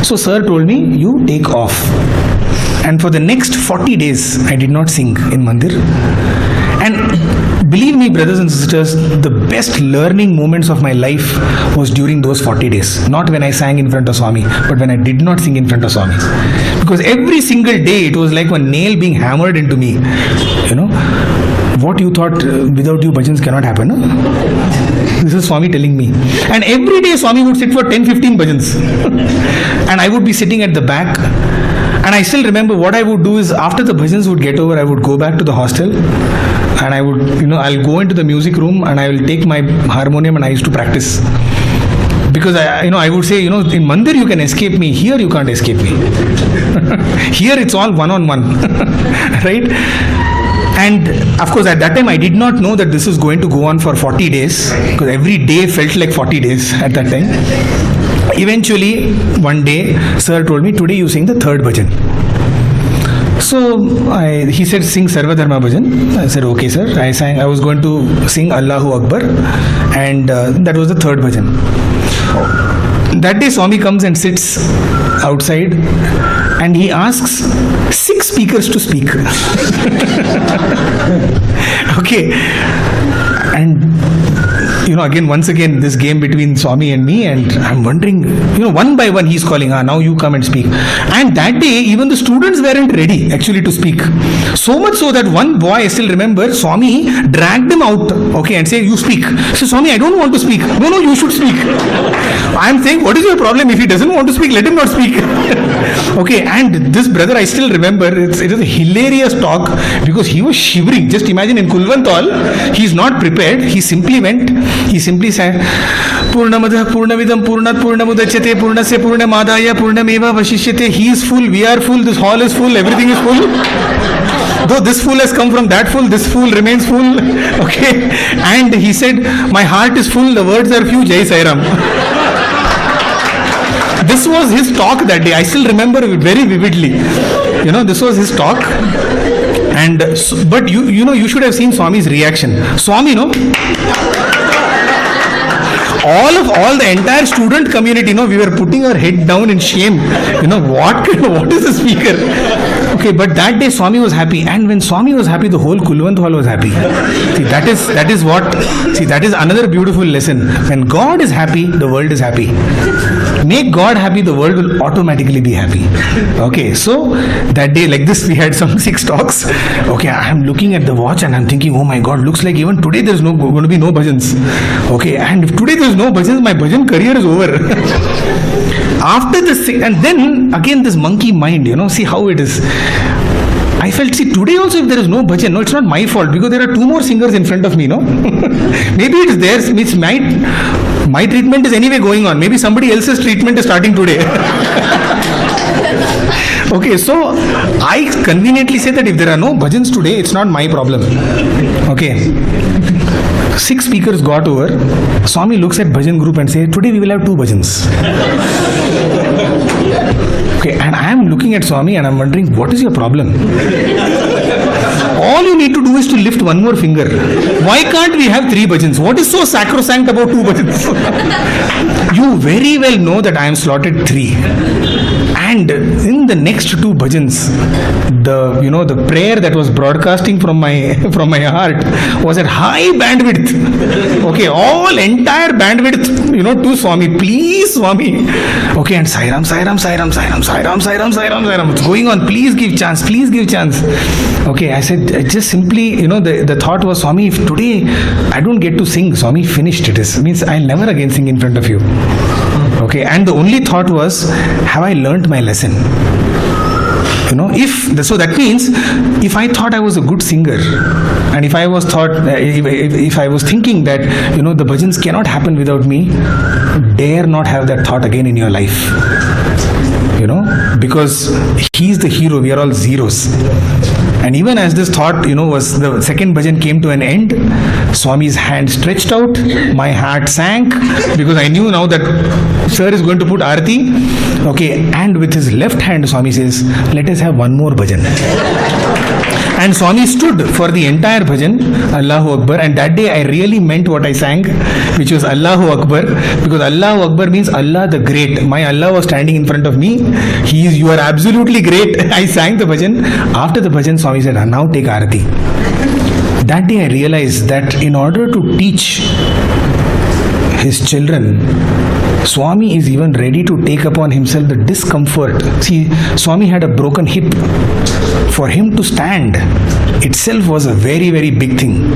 So sir told me, you take off. And for the next 40 days, I did not sing in Mandir. And believe me, brothers and sisters, the best learning moments of my life was during those 40 days. Not when I sang in front of Swami, but when I did not sing in front of Swami. Because every single day it was like one nail being hammered into me. what you thought without you bhajans cannot happen. Huh? This is Swami telling me. And every day Swami would sit for 10-15 bhajans. And I would be sitting at the back. And I still remember what I would do is after the bhajans would get over, I would go back to the hostel. And I would, I'll go into the music room and I will take my harmonium and I used to practice. Because I would say, in Mandir you can escape me, here you can't escape me. Here it's all one-on-one, right? And of course at that time I did not know that this was going to go on for 40 days, because every day felt like 40 days at that time. Eventually, one day, sir told me, today you sing the third bhajan. So he said, sing Sarva Dharma Bhajan. I said, okay sir. I was going to sing Allahu Akbar, and that was the third bhajan. That day Swami comes and sits outside and he asks 6 speakers to speak. Okay. And again, once again, this game between Swami and me, and I'm wondering, one by one he's calling, now you come and speak. And that day, even the students weren't ready actually to speak. So much so that one boy, I still remember, Swami dragged him out, okay, and said, you speak. So Swami, I don't want to speak. No, you should speak. I'm saying, what is your problem? If he doesn't want to speak, let him not speak. Okay, and this brother, I still remember, it is a hilarious talk because he was shivering. Just imagine in Kulvantal, he's not prepared. He simply went, he simply said, Purnamadah Purnavidam Purnat Purnamudachyate Purnasya Purnamadaya Purnameva Vashishyate. He is full, we are full, this hall is full, everything is full. Though this fool has come from that fool, this fool remains full. Okay. And he said, my heart is full, the words are few, Jai Sai Ram. This was his talk that day. I still remember it very vividly. This was his talk. And but you should have seen Swami's reaction. Swami, all the entire student community, we were putting our head down in shame. What is the speaker? Okay, but that day Swami was happy, and when Swami was happy, the whole Kulwant hall was happy. See, that is another beautiful lesson. When God is happy, the world is happy. Make God happy, the world will automatically be happy. Okay, so that day like this, we had some 6 talks. Okay, I'm looking at the watch and I'm thinking, oh my God, looks like even today there's going to be no bhajans. Okay, and if today there's no bhajans, my bhajan career is over. After this, and then again this monkey mind, see how it is. I felt, today also if there is no bhajan, it's not my fault because there are 2 more singers in front of me, Maybe it is theirs, means my treatment is anyway going on. Maybe somebody else's treatment is starting today. Okay, so I conveniently say that if there are no bhajans today, it's not my problem. Okay. 6 speakers got over. Swami looks at bhajan group and says, today we will have 2 bhajans. Okay, and I am looking at Swami and I'm wondering, what is your problem? All you need to do is to lift 1 more finger. Why can't we have 3 bhajans? What is so sacrosanct about 2 bhajans? You very well know that I am slotted 3. And in the next 2 bhajans, the prayer that was broadcasting from my heart was at high bandwidth. Okay, all entire bandwidth, to Swami. Please, Swami. Okay, and Sai Ram, Sai Ram, Sai Ram, Sai Ram, Sai Ram, Sai Ram, Sai Ram, Sai Ram. It's going on. Please give chance. Please give chance. Okay, I said, just simply, the thought was, Swami, if today I don't get to sing, Swami, finished it is. Means I'll never again sing in front of you. Okay, and the only thought was, have I learnt my lesson? So that means if I thought I was a good singer, and if I was thinking that the bhajans cannot happen without me, dare not have that thought again in your life. Because he's the hero, we are all zeros. And even as this thought, was the second bhajan came to an end, Swami's hand stretched out, my heart sank, because I knew now that sir is going to put Aarti. Okay, and with his left hand, Swami says, let us have 1 more bhajan. And Swami stood for the entire bhajan, Allahu Akbar, and that day I really meant what I sang, which was Allahu Akbar, because Allahu Akbar means Allah the Great. My Allah was standing in front of me. You are absolutely great. I sang the bhajan. After the bhajan, Swami said, now take Aarati. That day I realized that in order to teach his children Swami is even ready to take upon himself the discomfort. See, Swami had a broken hip. For him to stand itself was a very, very big thing.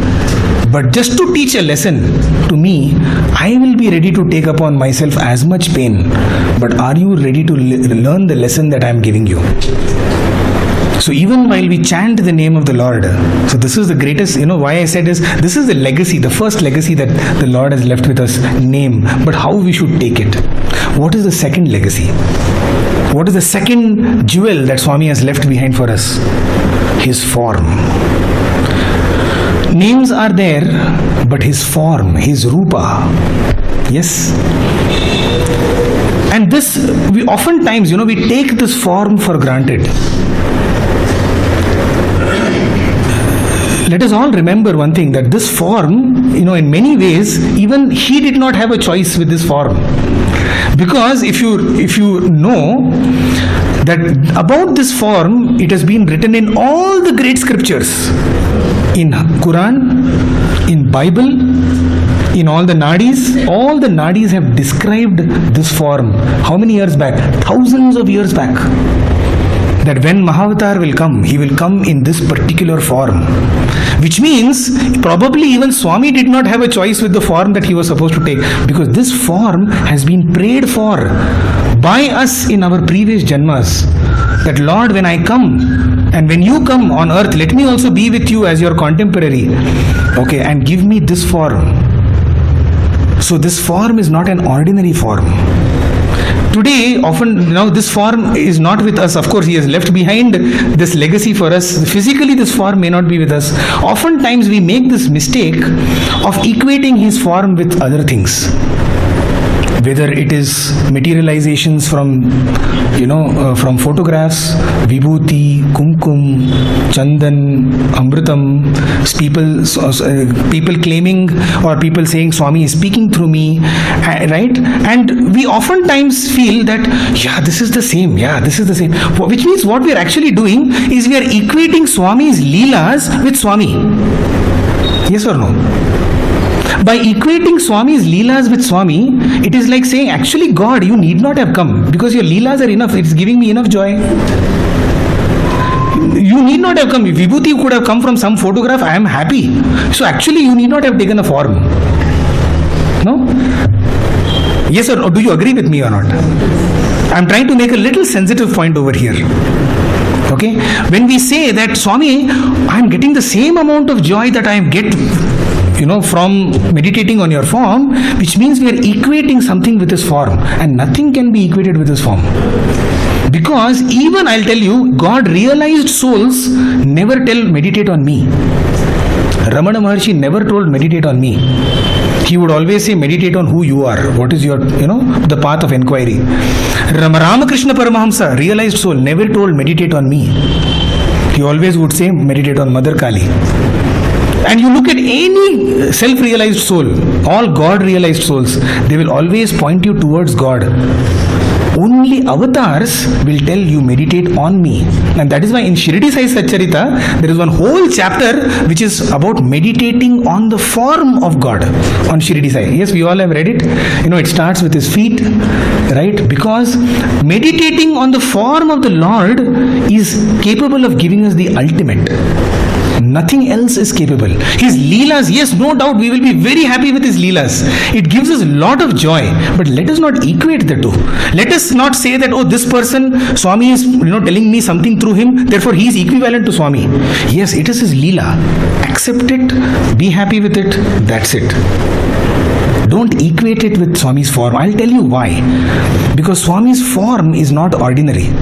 But just to teach a lesson to me, I will be ready to take upon myself as much pain. But are you ready to learn the lesson that I am giving you? So even while we chant the name of the Lord, so this is the greatest, why I said this is the legacy, the first legacy that the Lord has left with us, name, but how we should take it. What is the second legacy? What is the second jewel that Swami has left behind for us? His form. Names are there, but his form, his rupa. Yes. And this, we oftentimes, we take this form for granted. Let us all remember one thing, that this form, in many ways, even he did not have a choice with this form. Because if you know that about this form, it has been written in all the great scriptures, in Quran, in Bible, in all the nadis have described this form. How many years back? Thousands of years back. That when Mahavatar will come, he will come in this particular form. Which means, probably even Swami did not have a choice with the form that he was supposed to take. Because this form has been prayed for by us in our previous janmas. That Lord, when I come, and when you come on earth, let me also be with you as your contemporary. Okay, and give me this form. So this form is not an ordinary form. Today, often, this form is not with us. Of course, he has left behind this legacy for us. Physically, this form may not be with us. Oftentimes, we make this mistake of equating his form with other things. Whether it is materializations from photographs, vibhuti, kumkum, chandan, amritam, people claiming or people saying Swami is speaking through me, right? And we oftentimes feel that, this is the same, which means what we are actually doing is we are equating Swami's leelas with Swami. Yes or no? By equating Swami's leelas with Swami, it is like saying, actually God, you need not have come because your leelas are enough. It's giving me enough joy. You need not have come. If Vibhuti could have come from some photograph, I am happy. So actually you need not have taken a form. No? Yes or no? Do you agree with me or not? I am trying to make a little sensitive point over here. Okay? When we say that Swami, I am getting the same amount of joy that I get from meditating on your form, which means we are equating something with his form, and nothing can be equated with his form. Because even I'll tell you, God realized souls never tell meditate on me. Ramana Maharshi never told meditate on me. He would always say meditate on who you are. What is your, the path of inquiry. Ramakrishna Paramahamsa, realized soul, never told meditate on me. He always would say meditate on Mother Kali. And you look at any self-realized soul, all God-realized souls, they will always point you towards God. Only avatars will tell you meditate on me. And that is why in Shirdi Sai Satcharita, there is one whole chapter which is about meditating on the form of God on Shirdi Sai. Yes, we all have read it. It starts with his feet, right? Because meditating on the form of the Lord is capable of giving us the ultimate. Nothing else is capable. His leelas, yes, no doubt we will be very happy with his leelas. It gives us a lot of joy. But let us not equate the two. Let us not say that, this person, Swami is telling me something through him, therefore he is equivalent to Swami. Yes, it is his leela. Accept it, be happy with it, that's it. Don't equate it with Swami's form. I'll tell you why. Because Swami's form is not ordinary.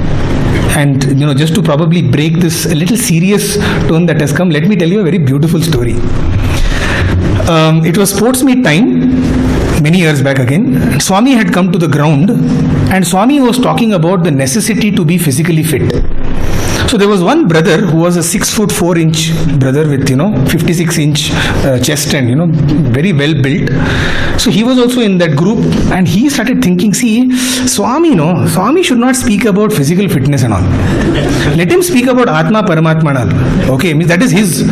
And just to probably break this a little serious tone that has come, let me tell you a very beautiful story. It was sports meet time many years back again. Swami had come to the ground and Swami was talking about the necessity to be physically fit. So there was one brother who was a 6'4" brother with 56-inch chest and very well built. So he was also in that group and he started thinking, see, Swami should not speak about physical fitness and all. Let him speak about Atma Paramatma and all. Okay, means that is his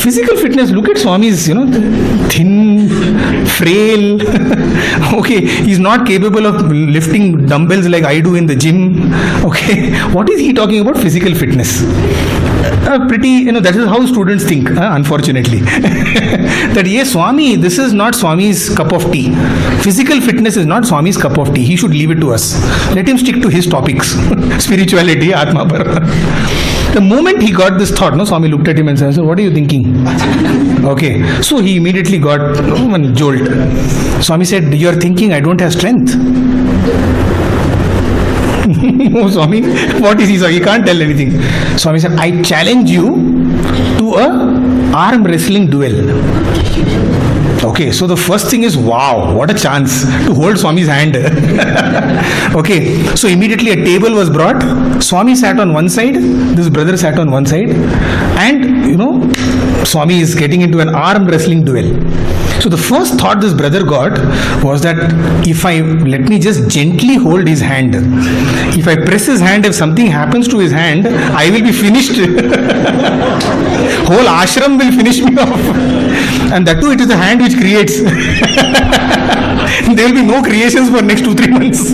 physical fitness. Look at Swami's thin frail. Okay, he's not capable of lifting dumbbells like I do in the gym. Okay, what is he talking about? Physical fitness. Pretty, that is how students think, unfortunately. That yes, Swami, this is not Swami's cup of tea. Physical fitness is not Swami's cup of tea. He should leave it to us. Let him stick to his topics. Spirituality, Atma Par. The moment he got this thought, Swami looked at him and said, what are you thinking? Okay, so he immediately got one jolt. Swami said, you are thinking I don't have strength. Oh, Swami, what is he? He can't tell anything. Swami said, I challenge you to a arm wrestling duel. Okay, so the first thing is, wow, what a chance to hold Swami's hand. Okay, so immediately a table was brought. Swami sat on one side, this brother sat on one side, and Swami is getting into an arm wrestling duel. So the first thought this brother got was that let me just gently hold his hand. If I press his hand, if something happens to his hand, I will be finished. Whole ashram will finish me off. And that too, it is the hand which creates. There will be no creations for next 2-3 months.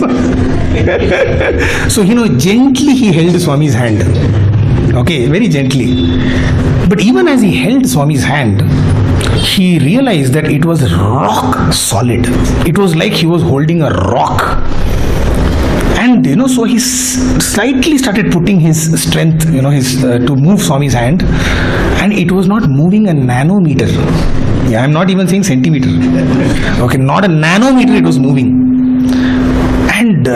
So, gently he held Swami's hand. Okay, very gently. But even as he held Swami's hand, he realized that it was rock solid. It was like he was holding a rock. And so he slightly started putting his strength, to move Swami's hand, and it was not moving a nanometer. Yeah, I'm not even saying centimeter. Okay, not a nanometer it was moving. And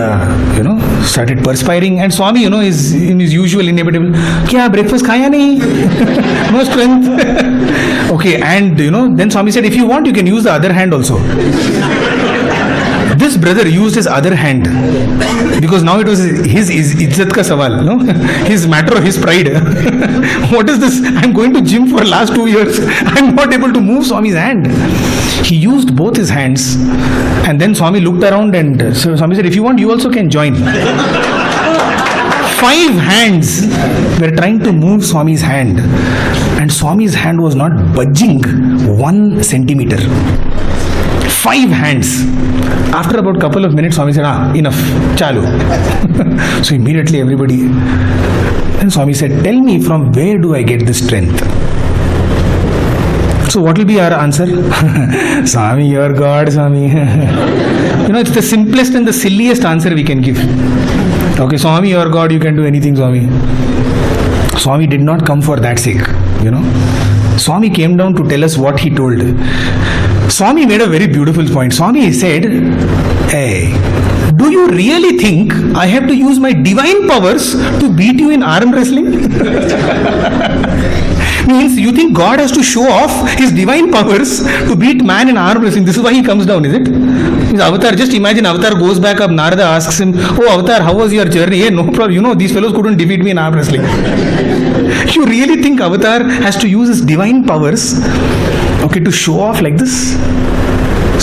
started perspiring, and Swami is in his usual inevitable, kya breakfast khaya nahi? No strength. Okay, and then Swami said, if you want you can use the other hand also. This brother used his other hand because now it was his izzat ka sawal, his matter of his pride. What is this? I'm going to gym for last 2 years. I'm not able to move Swami's hand. He used both his hands, and then Swami looked around, and so Swami said, if you want, you also can join. 5 hands were trying to move Swami's hand, and Swami's hand was not budging 1 centimeter. 5 hands. After about a couple of minutes, Swami said, enough, chalu. So immediately everybody, and Swami said, tell me, from where do I get this strength? So what will be our answer? Swami, you are God, Swami. It's the simplest and the silliest answer we can give. Okay, Swami, you are God, you can do anything, Swami. Swami did not come for that sake, Swami came down to tell us what he told. Swami made a very beautiful point. Swami said, hey, do you really think I have to use my divine powers to beat you in arm wrestling? Means you think God has to show off his divine powers to beat man in arm wrestling. This is why he comes down, is it? Means Avatar, just imagine Avatar goes back up, Narada asks him, oh Avatar, how was your journey? Hey, no problem, these fellows couldn't defeat me in arm wrestling. You really think Avatar has to use his divine powers, to show off like this?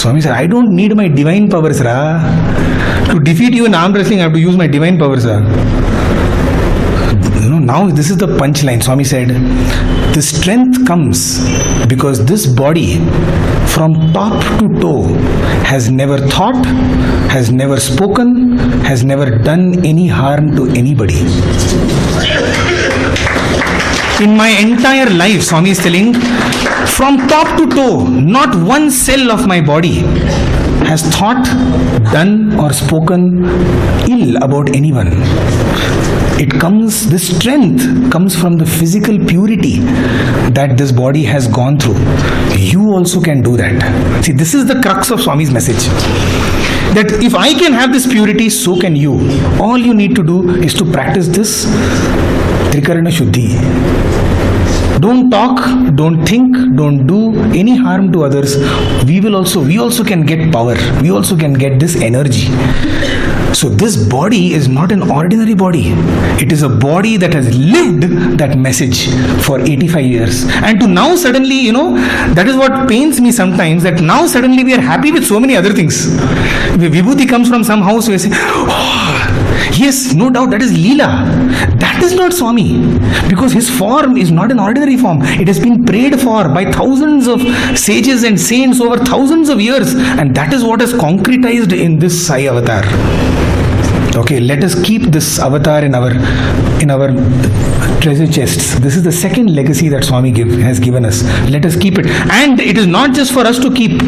Swami said, I don't need my divine powers, Ra. To defeat you in arm wrestling, I have to use my divine powers, Ra. Now this is the punchline. Swami said, the strength comes because this body from top to toe has never thought, has never spoken, has never done any harm to anybody. In my entire life, Swami is telling, from top to toe, not one cell of my body has thought, done or spoken ill about anyone. This strength comes from the physical purity that this body has gone through. You also can do that. See, this is the crux of Swami's message. That if I can have this purity, so can you. All you need to do is to practice this Trikarana Shuddhi. Don't talk, don't think, don't do any harm to others. We also can get power. We also can get this energy. So this body is not an ordinary body. It is a body that has lived that message for 85 years. And to now suddenly, that is what pains me sometimes, that now suddenly we are happy with so many other things. Vibhuti comes from some house, we say, oh, Yes, no doubt that is Leela. That is not Swami, because his form is not an ordinary form. It has been prayed for by thousands of sages and saints over thousands of years, and that is what is concretized in this Sai avatar. Okay, let us keep this avatar in our treasure chests. This is the second legacy that Swami has given us. Let us keep it. And it is not just for us to keep.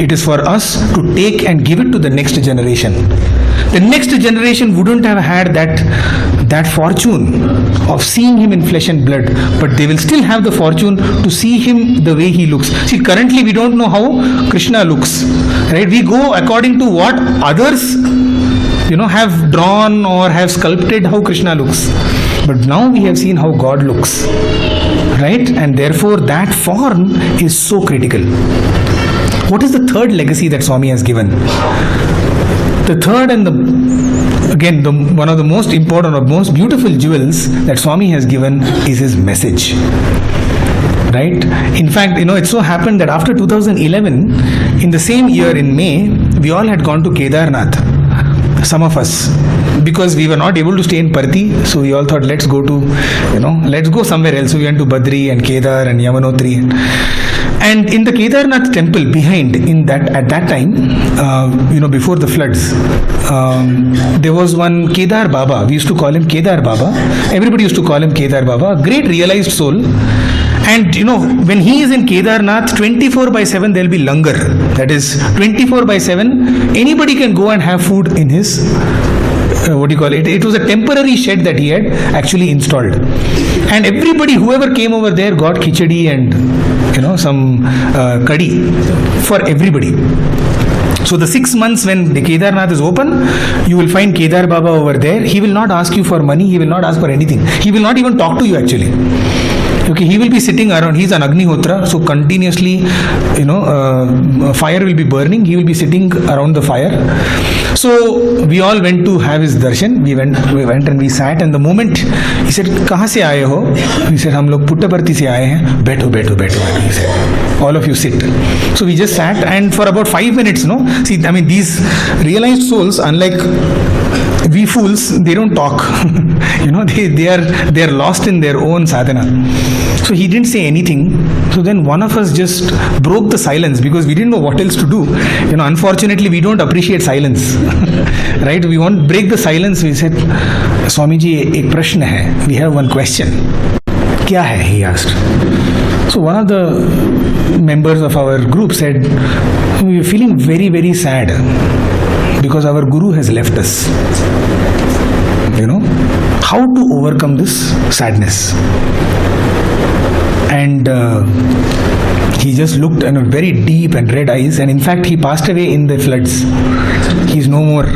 It is for us to take and give it to the next generation. The next generation wouldn't have had that fortune of seeing him in flesh and blood, but they will still have the fortune to see him the way he looks. See, currently we don't know how Krishna looks, right? We go according to what others have drawn or have sculpted how Krishna looks. But now we have seen how God looks, right? And therefore that form is so critical. What is the third legacy that Swami has given? The third and one of the most important or most beautiful jewels that Swami has given is his message. Right? In fact, it so happened that after 2011, in the same year in May, we all had gone to Kedarnath. Some of us, because we were not able to stay in Parthi, so we all thought, let's go somewhere else. So we went to Badri and Kedar and Yamunotri. And in the Kedarnath temple behind, at that time, before the floods, there was one Kedar Baba. We used to call him Kedar Baba. Everybody used to call him Kedar Baba. A great realized soul. And when he is in Kedarnath, 24/7 there will be langar. That is 24/7. Anybody can go and have food in his, it was a temporary shed that he had actually installed. And everybody, whoever came over there, got khichdi and some kadhi for everybody. So the 6 months when the Kedarnath is open, you will find Kedar Baba over there. He will not ask you for money. He will not ask for anything. He will not even talk to you actually. Okay, he will be sitting around. He's an Agnihotra, so continuously, fire will be burning. He will be sitting around the fire. So we all went to have his darshan. We went and we sat. And the moment he said, "Kahan se aaye ho?" We said, "Hum log Puttaparthi se aaye hain." "Baitho." He said, "All of you sit." So we just sat, and for about 5 minutes, these realized souls, unlike we fools, they don't talk. They are lost in their own sadhana. So he didn't say anything. So then one of us just broke the silence, because we didn't know what else to do. Unfortunately, we don't appreciate silence. Right? We want to break the silence. We said, "Swamiji, ek prashna hai. We have one question." "Kya hai?" he asked. So one of the members of our group said, "We are feeling very, very sad because our guru has left us. How to overcome this sadness?" And he just looked in very deep and red eyes, and in fact he passed away in the floods. He's no more.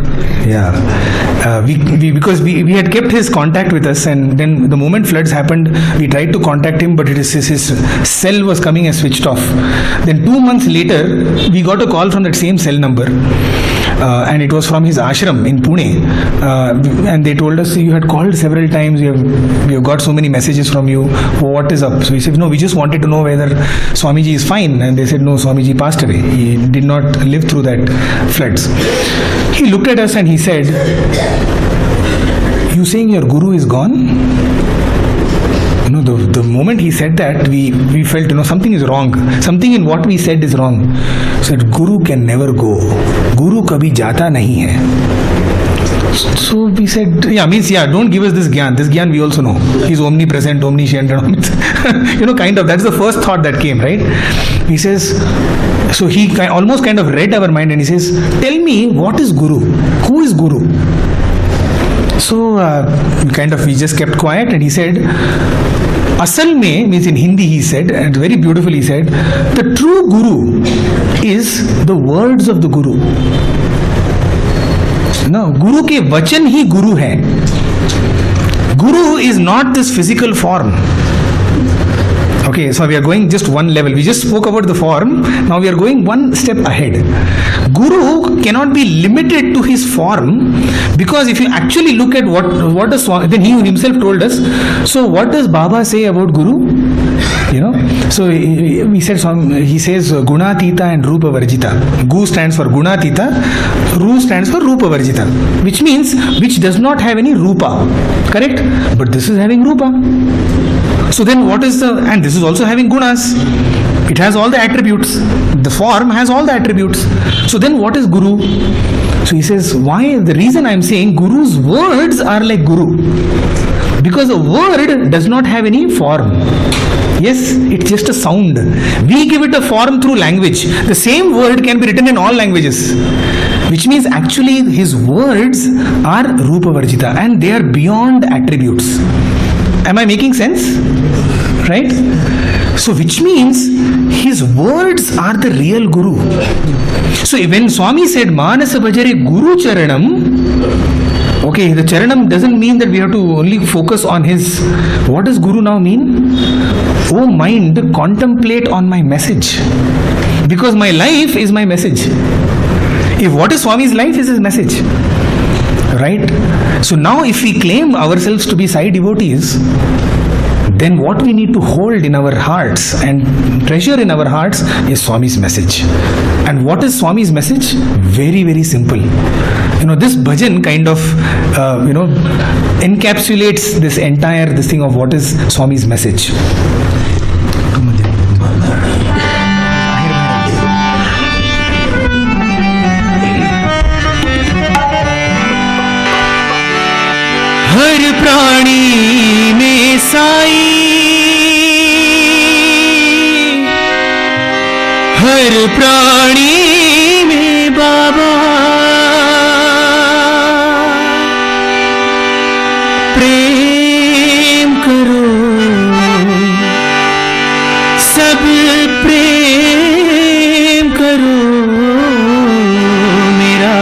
Because we had kept his contact with us, and then the moment floods happened, we tried to contact him, but his cell was coming as switched off. Then 2 months later, we got a call from that same cell number, and it was from his ashram in Pune, and they told us, "You had called several times, we have got so many messages from you, what is up?" So we said, "No, we just wanted to know whether Swamiji is fine." And they said, "No, Swamiji passed away. He did not live through that floods." He looked at us and he said, "You saying your guru is gone?" The moment he said that, we felt something is wrong. Something in what we said is wrong. He said, "Guru can never go. Guru kabhi jata nahi hai." So we said, don't give us this gyan. This gyan we also know. He's omnipresent, omniscient. Kind of. That's the first thought that came, right? He says, so he almost kind of read our mind, and he says, "Tell me, what is Guru? Who is Guru?" So we just kept quiet, and he said, "Asal mein," means in Hindi he said, and very beautifully he said, "the true Guru is the words of the Guru." No, Guru ke vachan hi Guru hai. Guru is not this physical form. Okay, so we are going just one level. We just spoke about the form. Now we are going one step ahead. Guru cannot be limited to his form, because if you actually look at what does Swami, then he himself told us. So what does Baba say about Guru? So he says Gunatita and Rupa Varjita. Gu stands for Gunatita, Ru stands for Rupa Varjita, which means which does not have any Rupa. Correct? But this is having Rupa. So then what is and this is also having Gunas. It has all the attributes. The form has all the attributes. So then what is Guru? So he says, why? The reason I am saying Guru's words are like Guru. Because a word does not have any form. Yes, it's just a sound. We give it a form through language. The same word can be written in all languages. Which means actually his words are Rupa Varjita and they are beyond attributes. Am I making sense? Right? So which means his words are the real Guru. So when Swami said Manasa Bhajare Guru Charanam, okay, the Charanam doesn't mean that we have to only focus on his. What does Guru now mean? Oh mind, contemplate on my message. Because my life is my message. If what is Swami's life is his message. Right? So now if we claim ourselves to be Sai devotees, then what we need to hold in our hearts and treasure in our hearts is Swami's message. And what is Swami's message? Very, very simple. This bhajan kind of, encapsulates this entire thing of what is Swami's message. हर प्राणी में साई, हर प्राणी में बाबा, प्रेम करो सब प्रेम करो, मेरा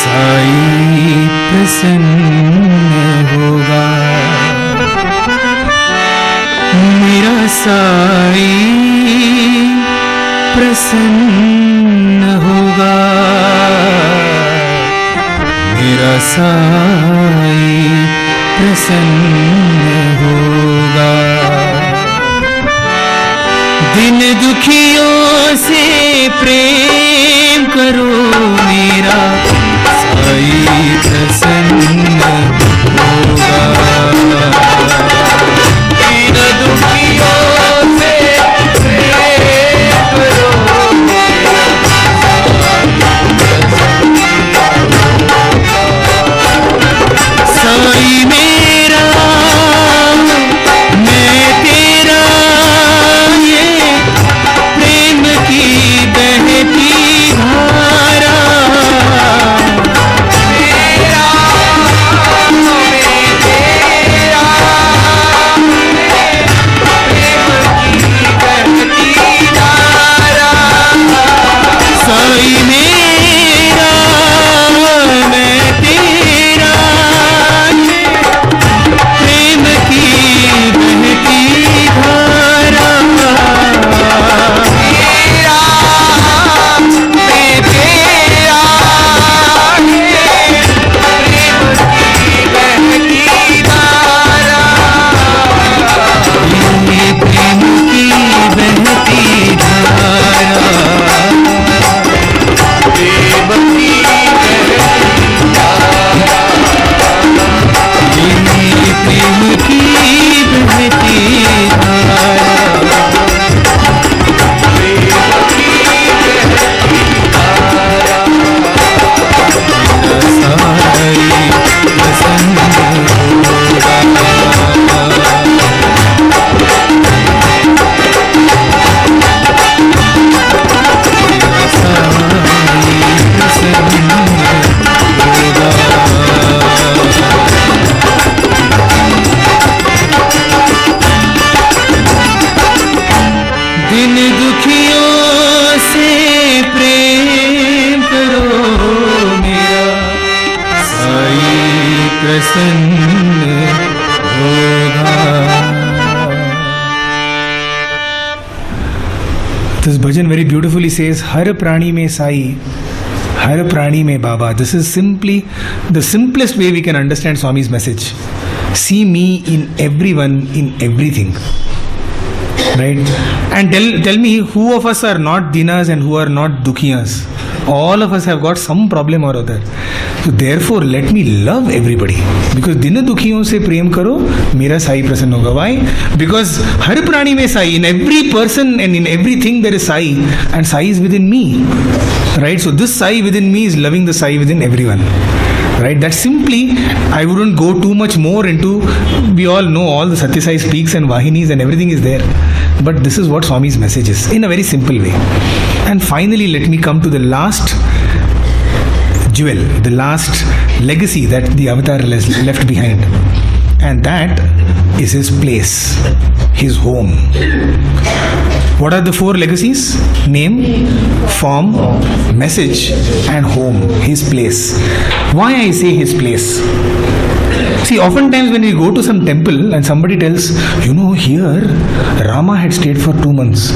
साई प्रसन्न होगा, मेरा साई प्रसन्न होगा, मेरा साई प्रसन्न होगा। दिन दुखियों से प्रेम करो, मेरा साई प्रसन्न होगा। दिन दुखियों से प्रेम करो, मेरा साई मेरा मैं तेरा, ये प्रेम की बहती धारा, मेरा मैं तेरा, प्रेम की बहती धारा, साई मेरा मैं तेरा, प्रेम की बहती धारा, मेरा मैं तेरा, प्रेम की बहती धारा, ये प्रेम की बहती धारा, प्रेम की बहती धारा, ये प्रेम की बहती धारा, साई प्रसन्न होगा, साई प्रसन्न होगा। दिन दुखियों से प्रेम करो, मेरा साई प्रसन्न होगा। This bhajan very beautifully says, Har prani mein Sai, Har prani mein Baba. This is simply the simplest way we can understand Swami's message. See me in everyone, in everything. right? And tell me, who of us are not dinas and who are not dukhiyas? All of us have got some problem or other. So therefore, let me love everybody. Because दिन दुखियों से प्रेम करो, मेरा साई प्रसन्न होगा. Why? Because हर प्राणी में Sai, in every person and in everything there is Sai, and Sai is within me. Right? So this Sai within me is loving the Sai within everyone. Right? That simply, I wouldn't go too much more into, we all know all the Satya Sai speaks and Vahinis and everything is there. But this is what Swami's message is, in a very simple way. And finally, let me come to the last jewel, the last legacy that the avatar left behind. And that is his place, his home. What are the 4 legacies? Name, form, message, and home, his place. Why I say his place? See, oftentimes when we go to some temple and somebody tells, here Rama had stayed for 2 months.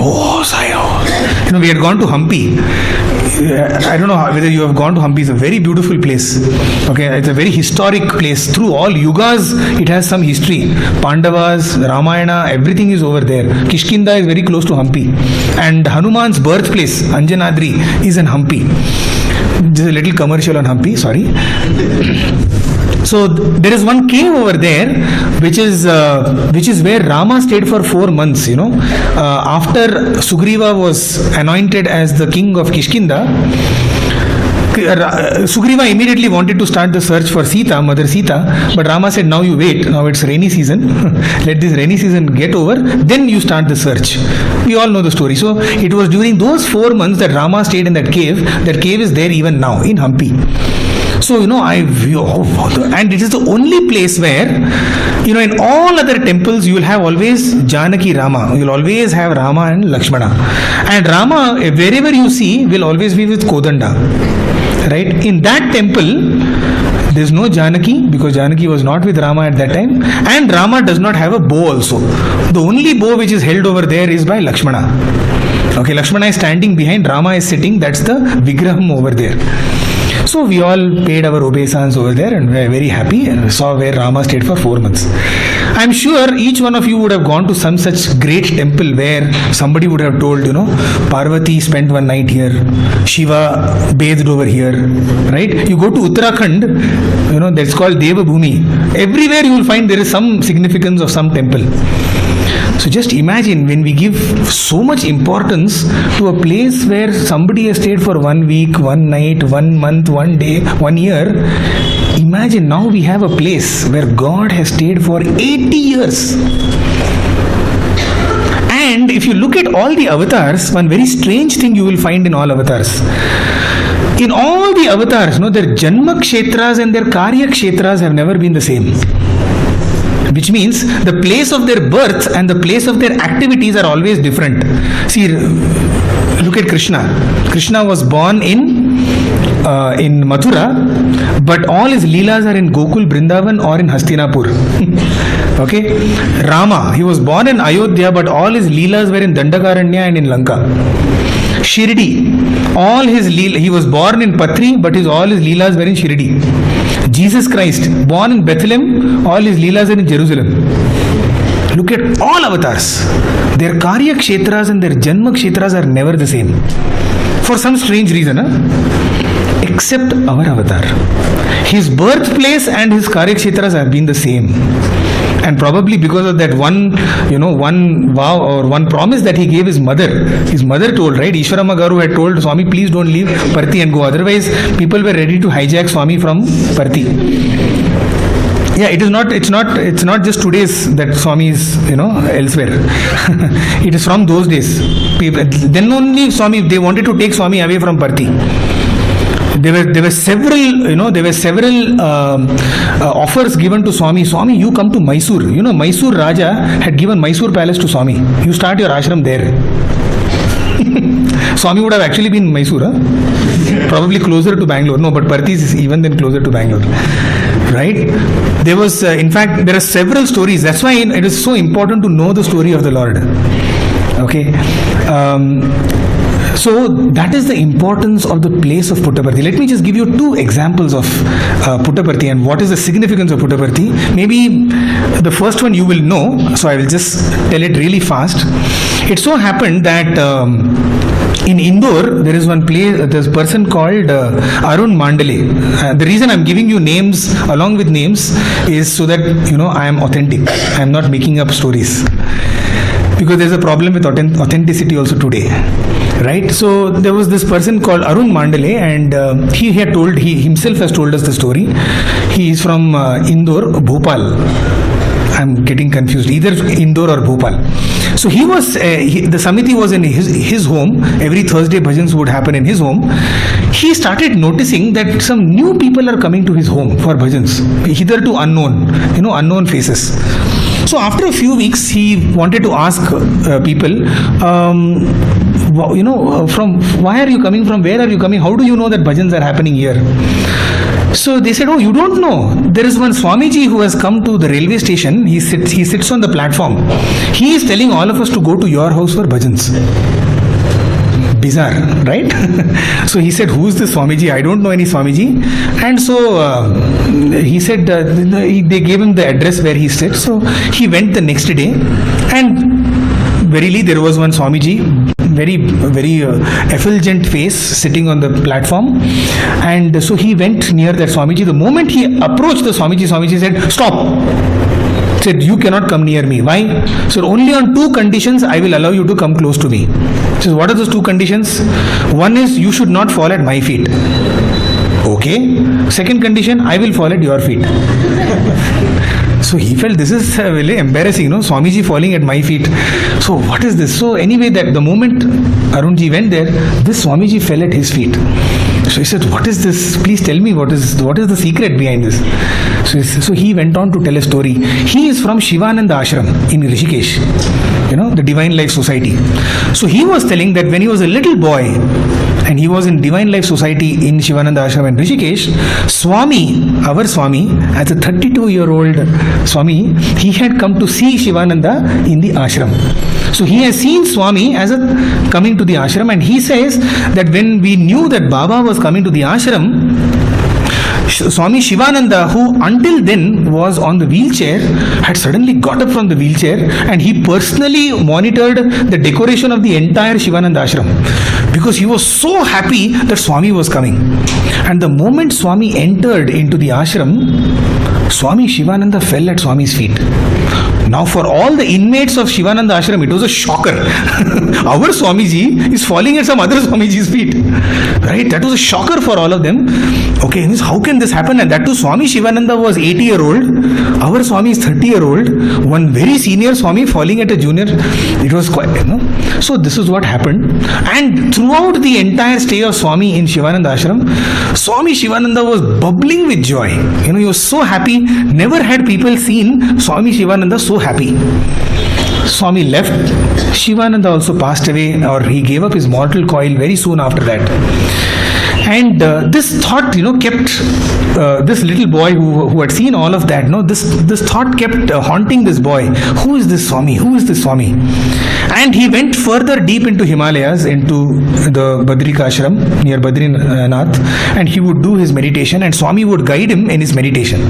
Oh, Sayo. We had gone to Hampi. I don't know whether you have gone to Hampi. It's a very beautiful place. Okay, it's a very historic place. Through all yugas, it has some history. Pandavas, Ramayana, everything is over there. Kishkinda is very close to Hampi. And Hanuman's birthplace, Anjanadri, is in Hampi. This is a little commercial on Hampi, sorry. So there is one cave over there, which is where Rama stayed for 4 months. After Sugriva was anointed as the king of Kishkinda, Sugriva immediately wanted to start the search for Sita, Mother Sita, but Rama said, now you wait, now it's rainy season, let this rainy season get over, then you start the search. We all know the story. So it was during those 4 months that Rama stayed in that cave. That cave is there even now in Hampi. So, and it is the only place where, in all other temples, you will have always Janaki Rama. You will always have Rama and Lakshmana. And Rama, wherever you see, will always be with Kodanda. Right? In that temple, there is no Janaki, because Janaki was not with Rama at that time. And Rama does not have a bow also. The only bow which is held over there is by Lakshmana. Okay, Lakshmana is standing behind, Rama is sitting. That's the Vigraham over there. So we all paid our obeisance over there and we were very happy and saw where Rama stayed for 4 months. I'm sure each one of you would have gone to some such great temple where somebody would have told, Parvati spent one night here, Shiva bathed over here, right? You go to Uttarakhand, that's called Deva Bhumi. Everywhere you will find there is some significance of some temple. So just imagine when we give so much importance to a place where somebody has stayed for 1 week, 1 night, 1 month, 1 day, 1 year. Imagine now we have a place where God has stayed for 80 years. And if you look at all the avatars, one very strange thing you will find in all avatars. In all the avatars, their Janma Kshetras and their Karya Kshetras have never been the same. Which means the place of their birth and the place of their activities are always different. See, look at Krishna. Krishna was born in Mathura, but all his leelas are in Gokul, Vrindavan or in Hastinapur. Okay. Rama, he was born in Ayodhya, but all his leelas were in Dandakaranya and in Lanka. Shirdi, all his he was born in Patri, but all his leelas were in Shirdi. Jesus Christ, born in Bethlehem, all his leelas are in Jerusalem. Look at all avatars. Their Karya Kshetras and their Janma Kshetras are never the same. For some strange reason, except our avatar. His birthplace and his Karya Kshetras have been the same. And probably because of that one vow or one promise that he gave his mother. His mother told, right? Ishwarama Garu had told Swami, please don't leave Parthi and go. Otherwise, people were ready to hijack Swami from Parthi. Yeah, it's not just today's that Swami is, elsewhere. It is from those days. Then only Swami, they wanted to take Swami away from Parthi. There were several offers given to Swami. Swami, you come to Mysore. Mysore Raja had given Mysore Palace to Swami. You start your ashram there. Swami would have actually been in Mysore. Probably closer to Bangalore. No, but Parthi is even then closer to Bangalore. Right? There was, in fact, there are several stories. That's why it is so important to know the story of the Lord. Okay. So that is the importance of the place of Puttaparthi. Let me just give you two examples of Puttaparthi and what is the significance of Puttaparthi. Maybe the first one you will know, so I will just tell it really fast. It so happened that in Indore, there is one place, there's a person called Arun Mandale. The reason I'm giving you names along with names is so that, I am authentic. I'm not making up stories. Because there's a problem with authenticity also today. Right? So there was this person called Arun Mandale, and he himself has told us the story. He is from Indore, Bhopal. I'm getting confused, either Indore or Bhopal. So he was, the Samiti was in his home. Every Thursday bhajans would happen in his home. He started noticing that some new people are coming to his home for bhajans, hitherto unknown, unknown faces. So after a few weeks, he wanted to ask people, from why are you coming, from where are you coming, how do you know that bhajans are happening here? So they said, oh, you don't know. There is one Swamiji who has come to the railway station. He sits on the platform. He is telling all of us to go to your house for bhajans. Bizarre, right? So he said, who is this Swamiji? I don't know any Swamiji. And so he said, they gave him the address where he sits. So he went the next day, and verily there was one Swamiji, very effulgent face, sitting on the platform. And so he went near that Swamiji. The moment he approached the Swamiji, Swamiji said, stop. Said, you cannot come near me. Why? So only on two conditions I will allow you to come close to me. So what are those two conditions? One is you should not fall at my feet. Okay. Second condition, I will fall at your feet. So he felt this is really embarrassing, Swamiji falling at my feet. So what is this? So anyway, that the moment Arunji went there, this Swamiji fell at his feet. So he said, what is this? Please tell me what is the secret behind this? So he went on to tell a story. He is from Shivananda Ashram in Rishikesh, the Divine Life Society. So he was telling that when he was a little boy, and he was in Divine Life Society in Shivananda Ashram in Rishikesh, our Swami, as a 32-year-old Swami, he had come to see Shivananda in the ashram. So he has seen Swami as coming to the ashram, and he says that when we knew that Baba was coming to the ashram, Swami Shivananda, who until then was on the wheelchair, had suddenly got up from the wheelchair, and he personally monitored the decoration of the entire Shivananda ashram, because he was so happy that Swami was coming. And the moment Swami entered into the ashram, Swami Shivananda fell at Swami's feet. Now for all the inmates of Shivananda Ashram, it was a shocker. Our Swamiji is falling at some other Swamiji's feet. Right? That was a shocker for all of them. Okay, how can this happen? And that too, Swami Shivananda was 80-year-old. Our Swami is 30-year-old. One very senior Swami falling at a junior. It was quite, So this is what happened. And throughout the entire stay of Swami in Shivananda Ashram, Swami Shivananda was bubbling with joy. He was so happy. Never had people seen Swami Shivananda so happy. Swami left. Shivananda also passed away, or he gave up his mortal coil very soon after that. And this thought, kept this little boy who had seen all of that. This thought kept haunting this boy. Who is this Swami? Who is this Swami? And he went further deep into Himalayas, into the Badrika Ashram near Badrinath, and he would do his meditation, and Swami would guide him in his meditation.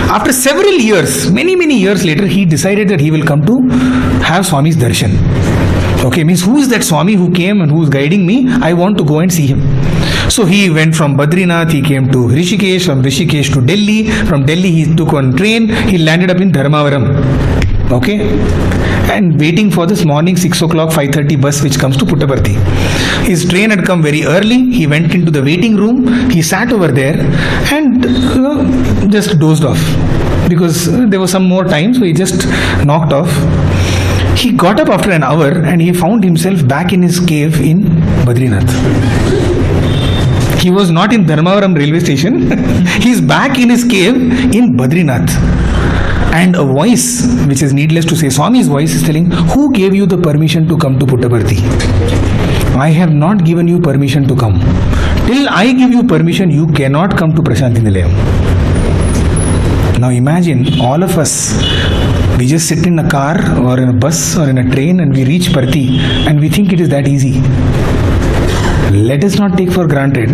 After several years, many years later, he decided that he will come to have Swami's darshan. Okay, means who is that Swami who came and who is guiding me? I want to go and see him. So he went from Badrinath, he came to Rishikesh, from Rishikesh to Delhi. From Delhi he took one train, he landed up in Dharmavaram. Okay, and waiting for this morning 6 o'clock 5:30 bus which comes to Puttaparthi. His train had come very early. He went into the waiting room, he sat over there and just dozed off, because there was some more time, so he just knocked off. He got up after an hour and he found himself back in his cave in Badrinath. He was not in Dharmavaram railway station. He is back in his cave in Badrinath. And a voice, which is needless to say, Swami's voice is telling, who gave you the permission to come to Puttaparthi? I have not given you permission to come. Till I give you permission, you cannot come to Prashanti Nilayam. Now imagine all of us We just sit in a car or in a bus or in a train and we reach Parthi and we think it is that easy. Let us not take for granted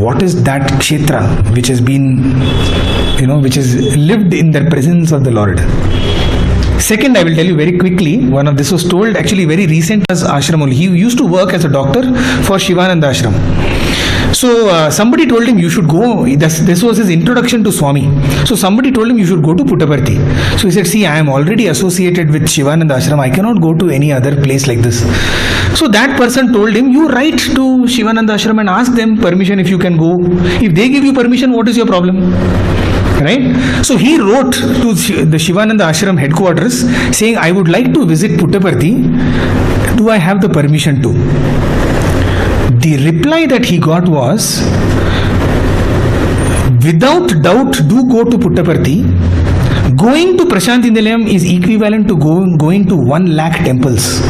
what is that kshetra which has been, which has lived in the presence of the Lord. Second, I will tell you very quickly, this was told actually very recent as ashram only. He used to work as a doctor for Shivananda ashram. So somebody told him you should go, this was his introduction to Swami. So somebody told him you should go to Puttaparthi. So he said, see, I am already associated with Shivananda ashram, I cannot go to any other place like this. So that person told him, you write to Shivananda ashram and ask them permission if you can go. If they give you permission, what is your problem? Right? So he wrote to the Shivananda ashram headquarters saying, I would like to visit Puttaparthi. Do I have the permission to? The reply that he got was, without doubt, do go to Puttaparthi. Going to Prashanti Nilayam is equivalent to going to 1 lakh temples.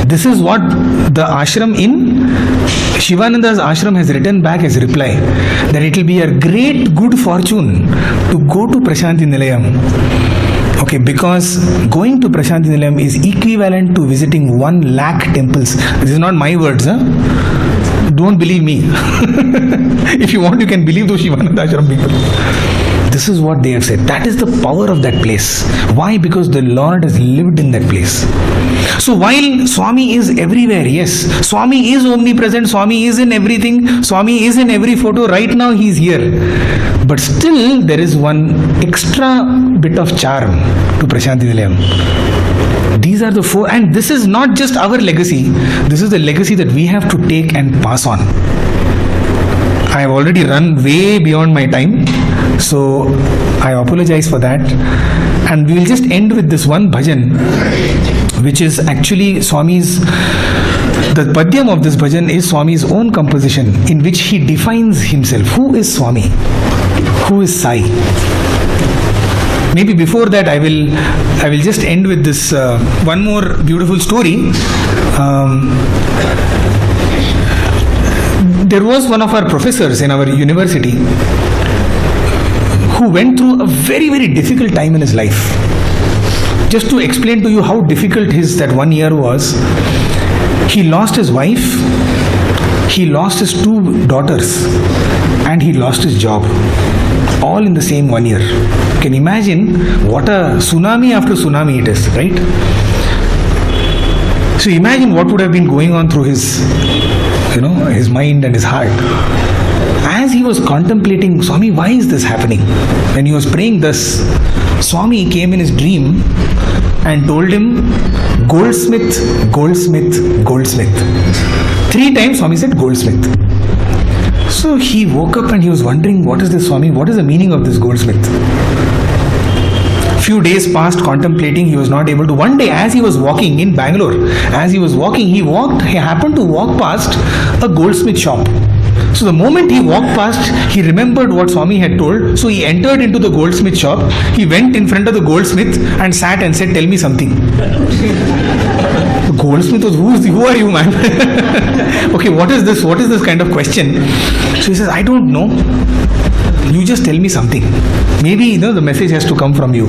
This is what the ashram in Shivananda's ashram has written back as reply, that it will be a great good fortune to go to Prashanti Nilayam. Okay, because going to Prashanti Nilayam is equivalent to visiting 1 lakh temples. This is not my words, huh? Don't believe me. If you want, you can believe those Shivananda ashram people. This is what they have said. That is the power of that place. Why? Because the Lord has lived in that place. So while Swami is everywhere, yes, Swami is omnipresent, Swami is in everything, Swami is in every photo, right now he is here. But still there is one extra bit of charm to Prashanti Nilayam. These are the 4, and this is not just our legacy, this is the legacy that we have to take and pass on. I have already run way beyond my time, so I apologize for that. And we will just end with this one bhajan, which is actually Swami's, the padyam of this bhajan is Swami's own composition, in which he defines himself. Who is Swami? Who is Sai? Maybe before that I will just end with this one more beautiful story. There was one of our professors in our university who went through a very, very difficult time in his life. Just to explain to you how difficult that 1 year was, he lost his wife, he lost his 2 daughters, and he lost his job, all in the same 1 year. You can imagine what a tsunami after tsunami it is, right? So imagine what would have been going on through his mind and his heart. As he was contemplating, Swami, why is this happening? When he was praying thus, Swami came in his dream and told him, goldsmith, goldsmith, goldsmith. 3 times Swami said goldsmith. So he woke up and he was wondering, what is this, Swami? What is the meaning of this goldsmith? Few days passed contemplating, he was not able to. One day as he was walking in Bangalore, as he was walking, he happened to walk past a goldsmith shop. So the moment he walked past, he remembered what Swami had told. So he entered into the goldsmith shop. He went in front of the goldsmith and sat and said, tell me something. The goldsmith was, who are you, man? Okay, what is this? What is this kind of question? So he says, I don't know. You just tell me something. Maybe the message has to come from you.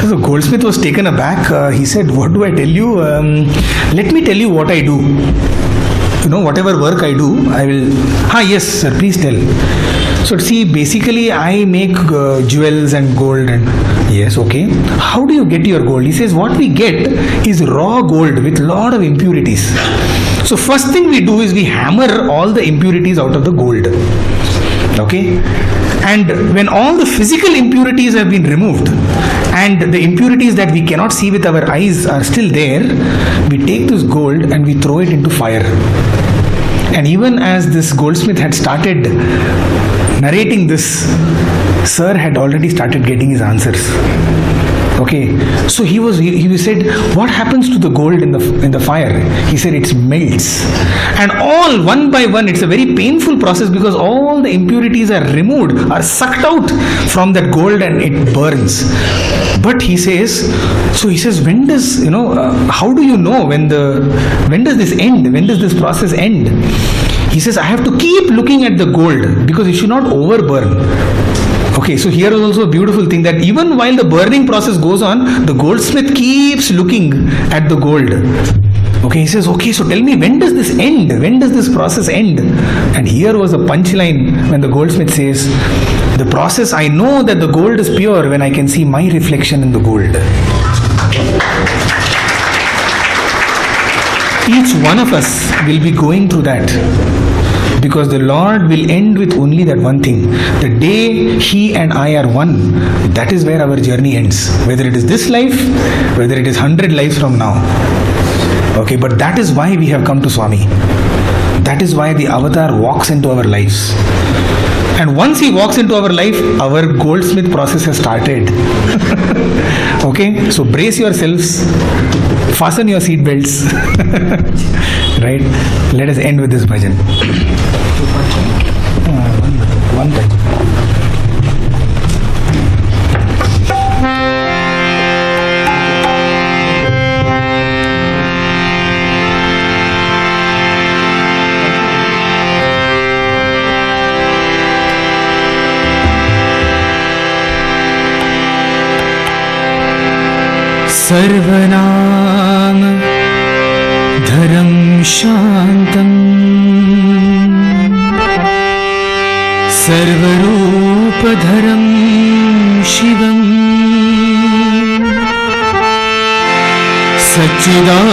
So the goldsmith was taken aback. He said, what do I tell you? Let me tell you what I do. Whatever work I do, I will... yes sir, please tell. So see, basically I make jewels and gold and... Yes, okay. How do you get your gold? He says, what we get is raw gold with lot of impurities. So first thing we do is we hammer all the impurities out of the gold. Okay? And when all the physical impurities have been removed and the impurities that we cannot see with our eyes are still there, we take this gold and we throw it into fire. And even as this goldsmith had started narrating this, Sir had already started getting his answers. Okay, so he said, what happens to the gold in the fire? He said, it melts, and all one by one, it's a very painful process because all the impurities are removed, are sucked out from that gold, and it burns. But he says, when does how do you know when does this end? When does this process end? He says, I have to keep looking at the gold because it should not overburn. Okay, so here is also a beautiful thing that even while the burning process goes on, the goldsmith keeps looking at the gold. Okay, he says, okay, so tell me, when does this end? When does this process end? And here was a punchline when the goldsmith says, the process, I know that the gold is pure when I can see my reflection in the gold. Each one of us will be going through that, because the Lord will end with only that one thing. The day He and I are one, that is where our journey ends. Whether it is this life, whether it is 100 lives from now. Okay, but that is why we have come to Swami. That is why the avatar walks into our lives. And once he walks into our life, our goldsmith process has started. Okay, so brace yourselves, fasten your seat belts. Right? Let us end with this bhajan. One bhajan. सर्वनाम धरम शांतम सर्वरूप धरम शिवम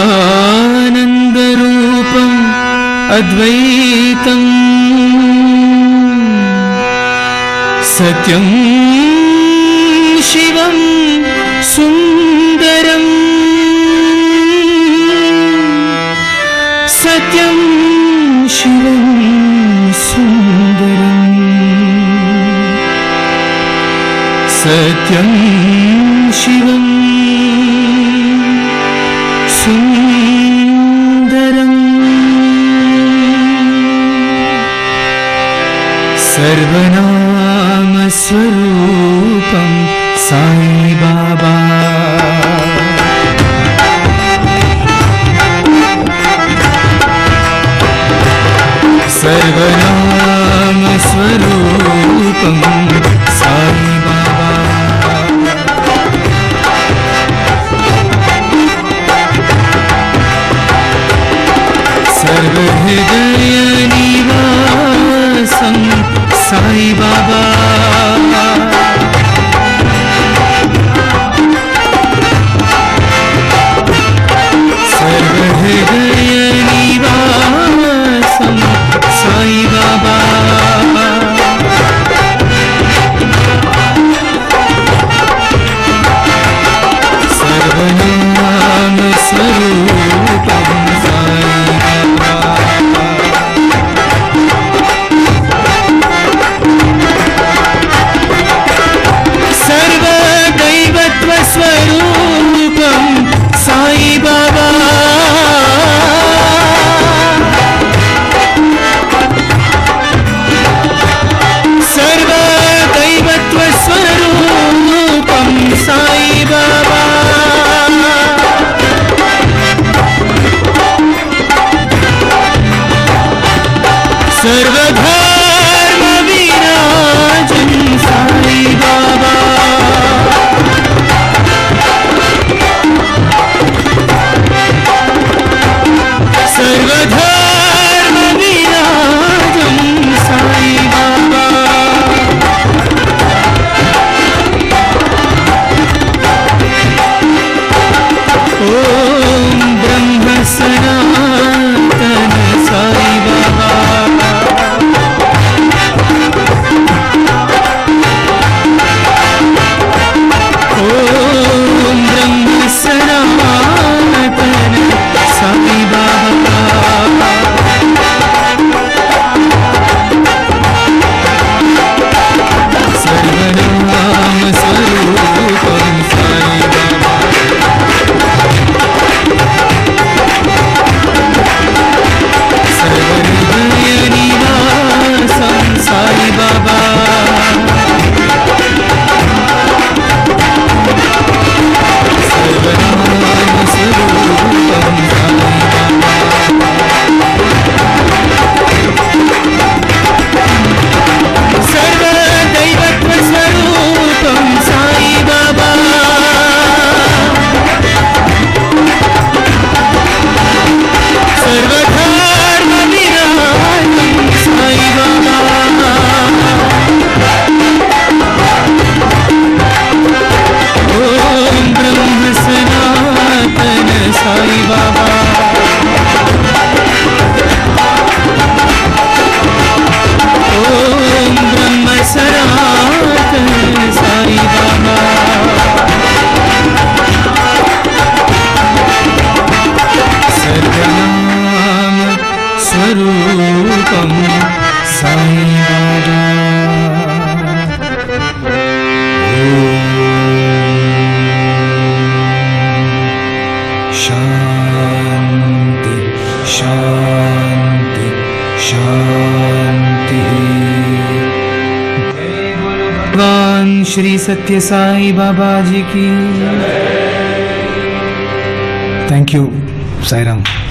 सच्चिदानंद रूपम अद्वैतम सत्यम शिवम सुंदरम सत्यम शिवम सुंदरम सत्यम शिवम सुंदरम सर्वनाम स्वरूपम साई बाबा सर्वनाम स्वरूपम साई बाबा सर्वहृदय निवासम साई बाबा सर्वहृदय निवासम साई बाबा सर्वनाम स्वरूपम साई बाबा स्वरूपं साई बाबा। शांति शांति शांति। भगवान श्री सत्य साई बाबा जी की। Thank you, Sai Ram.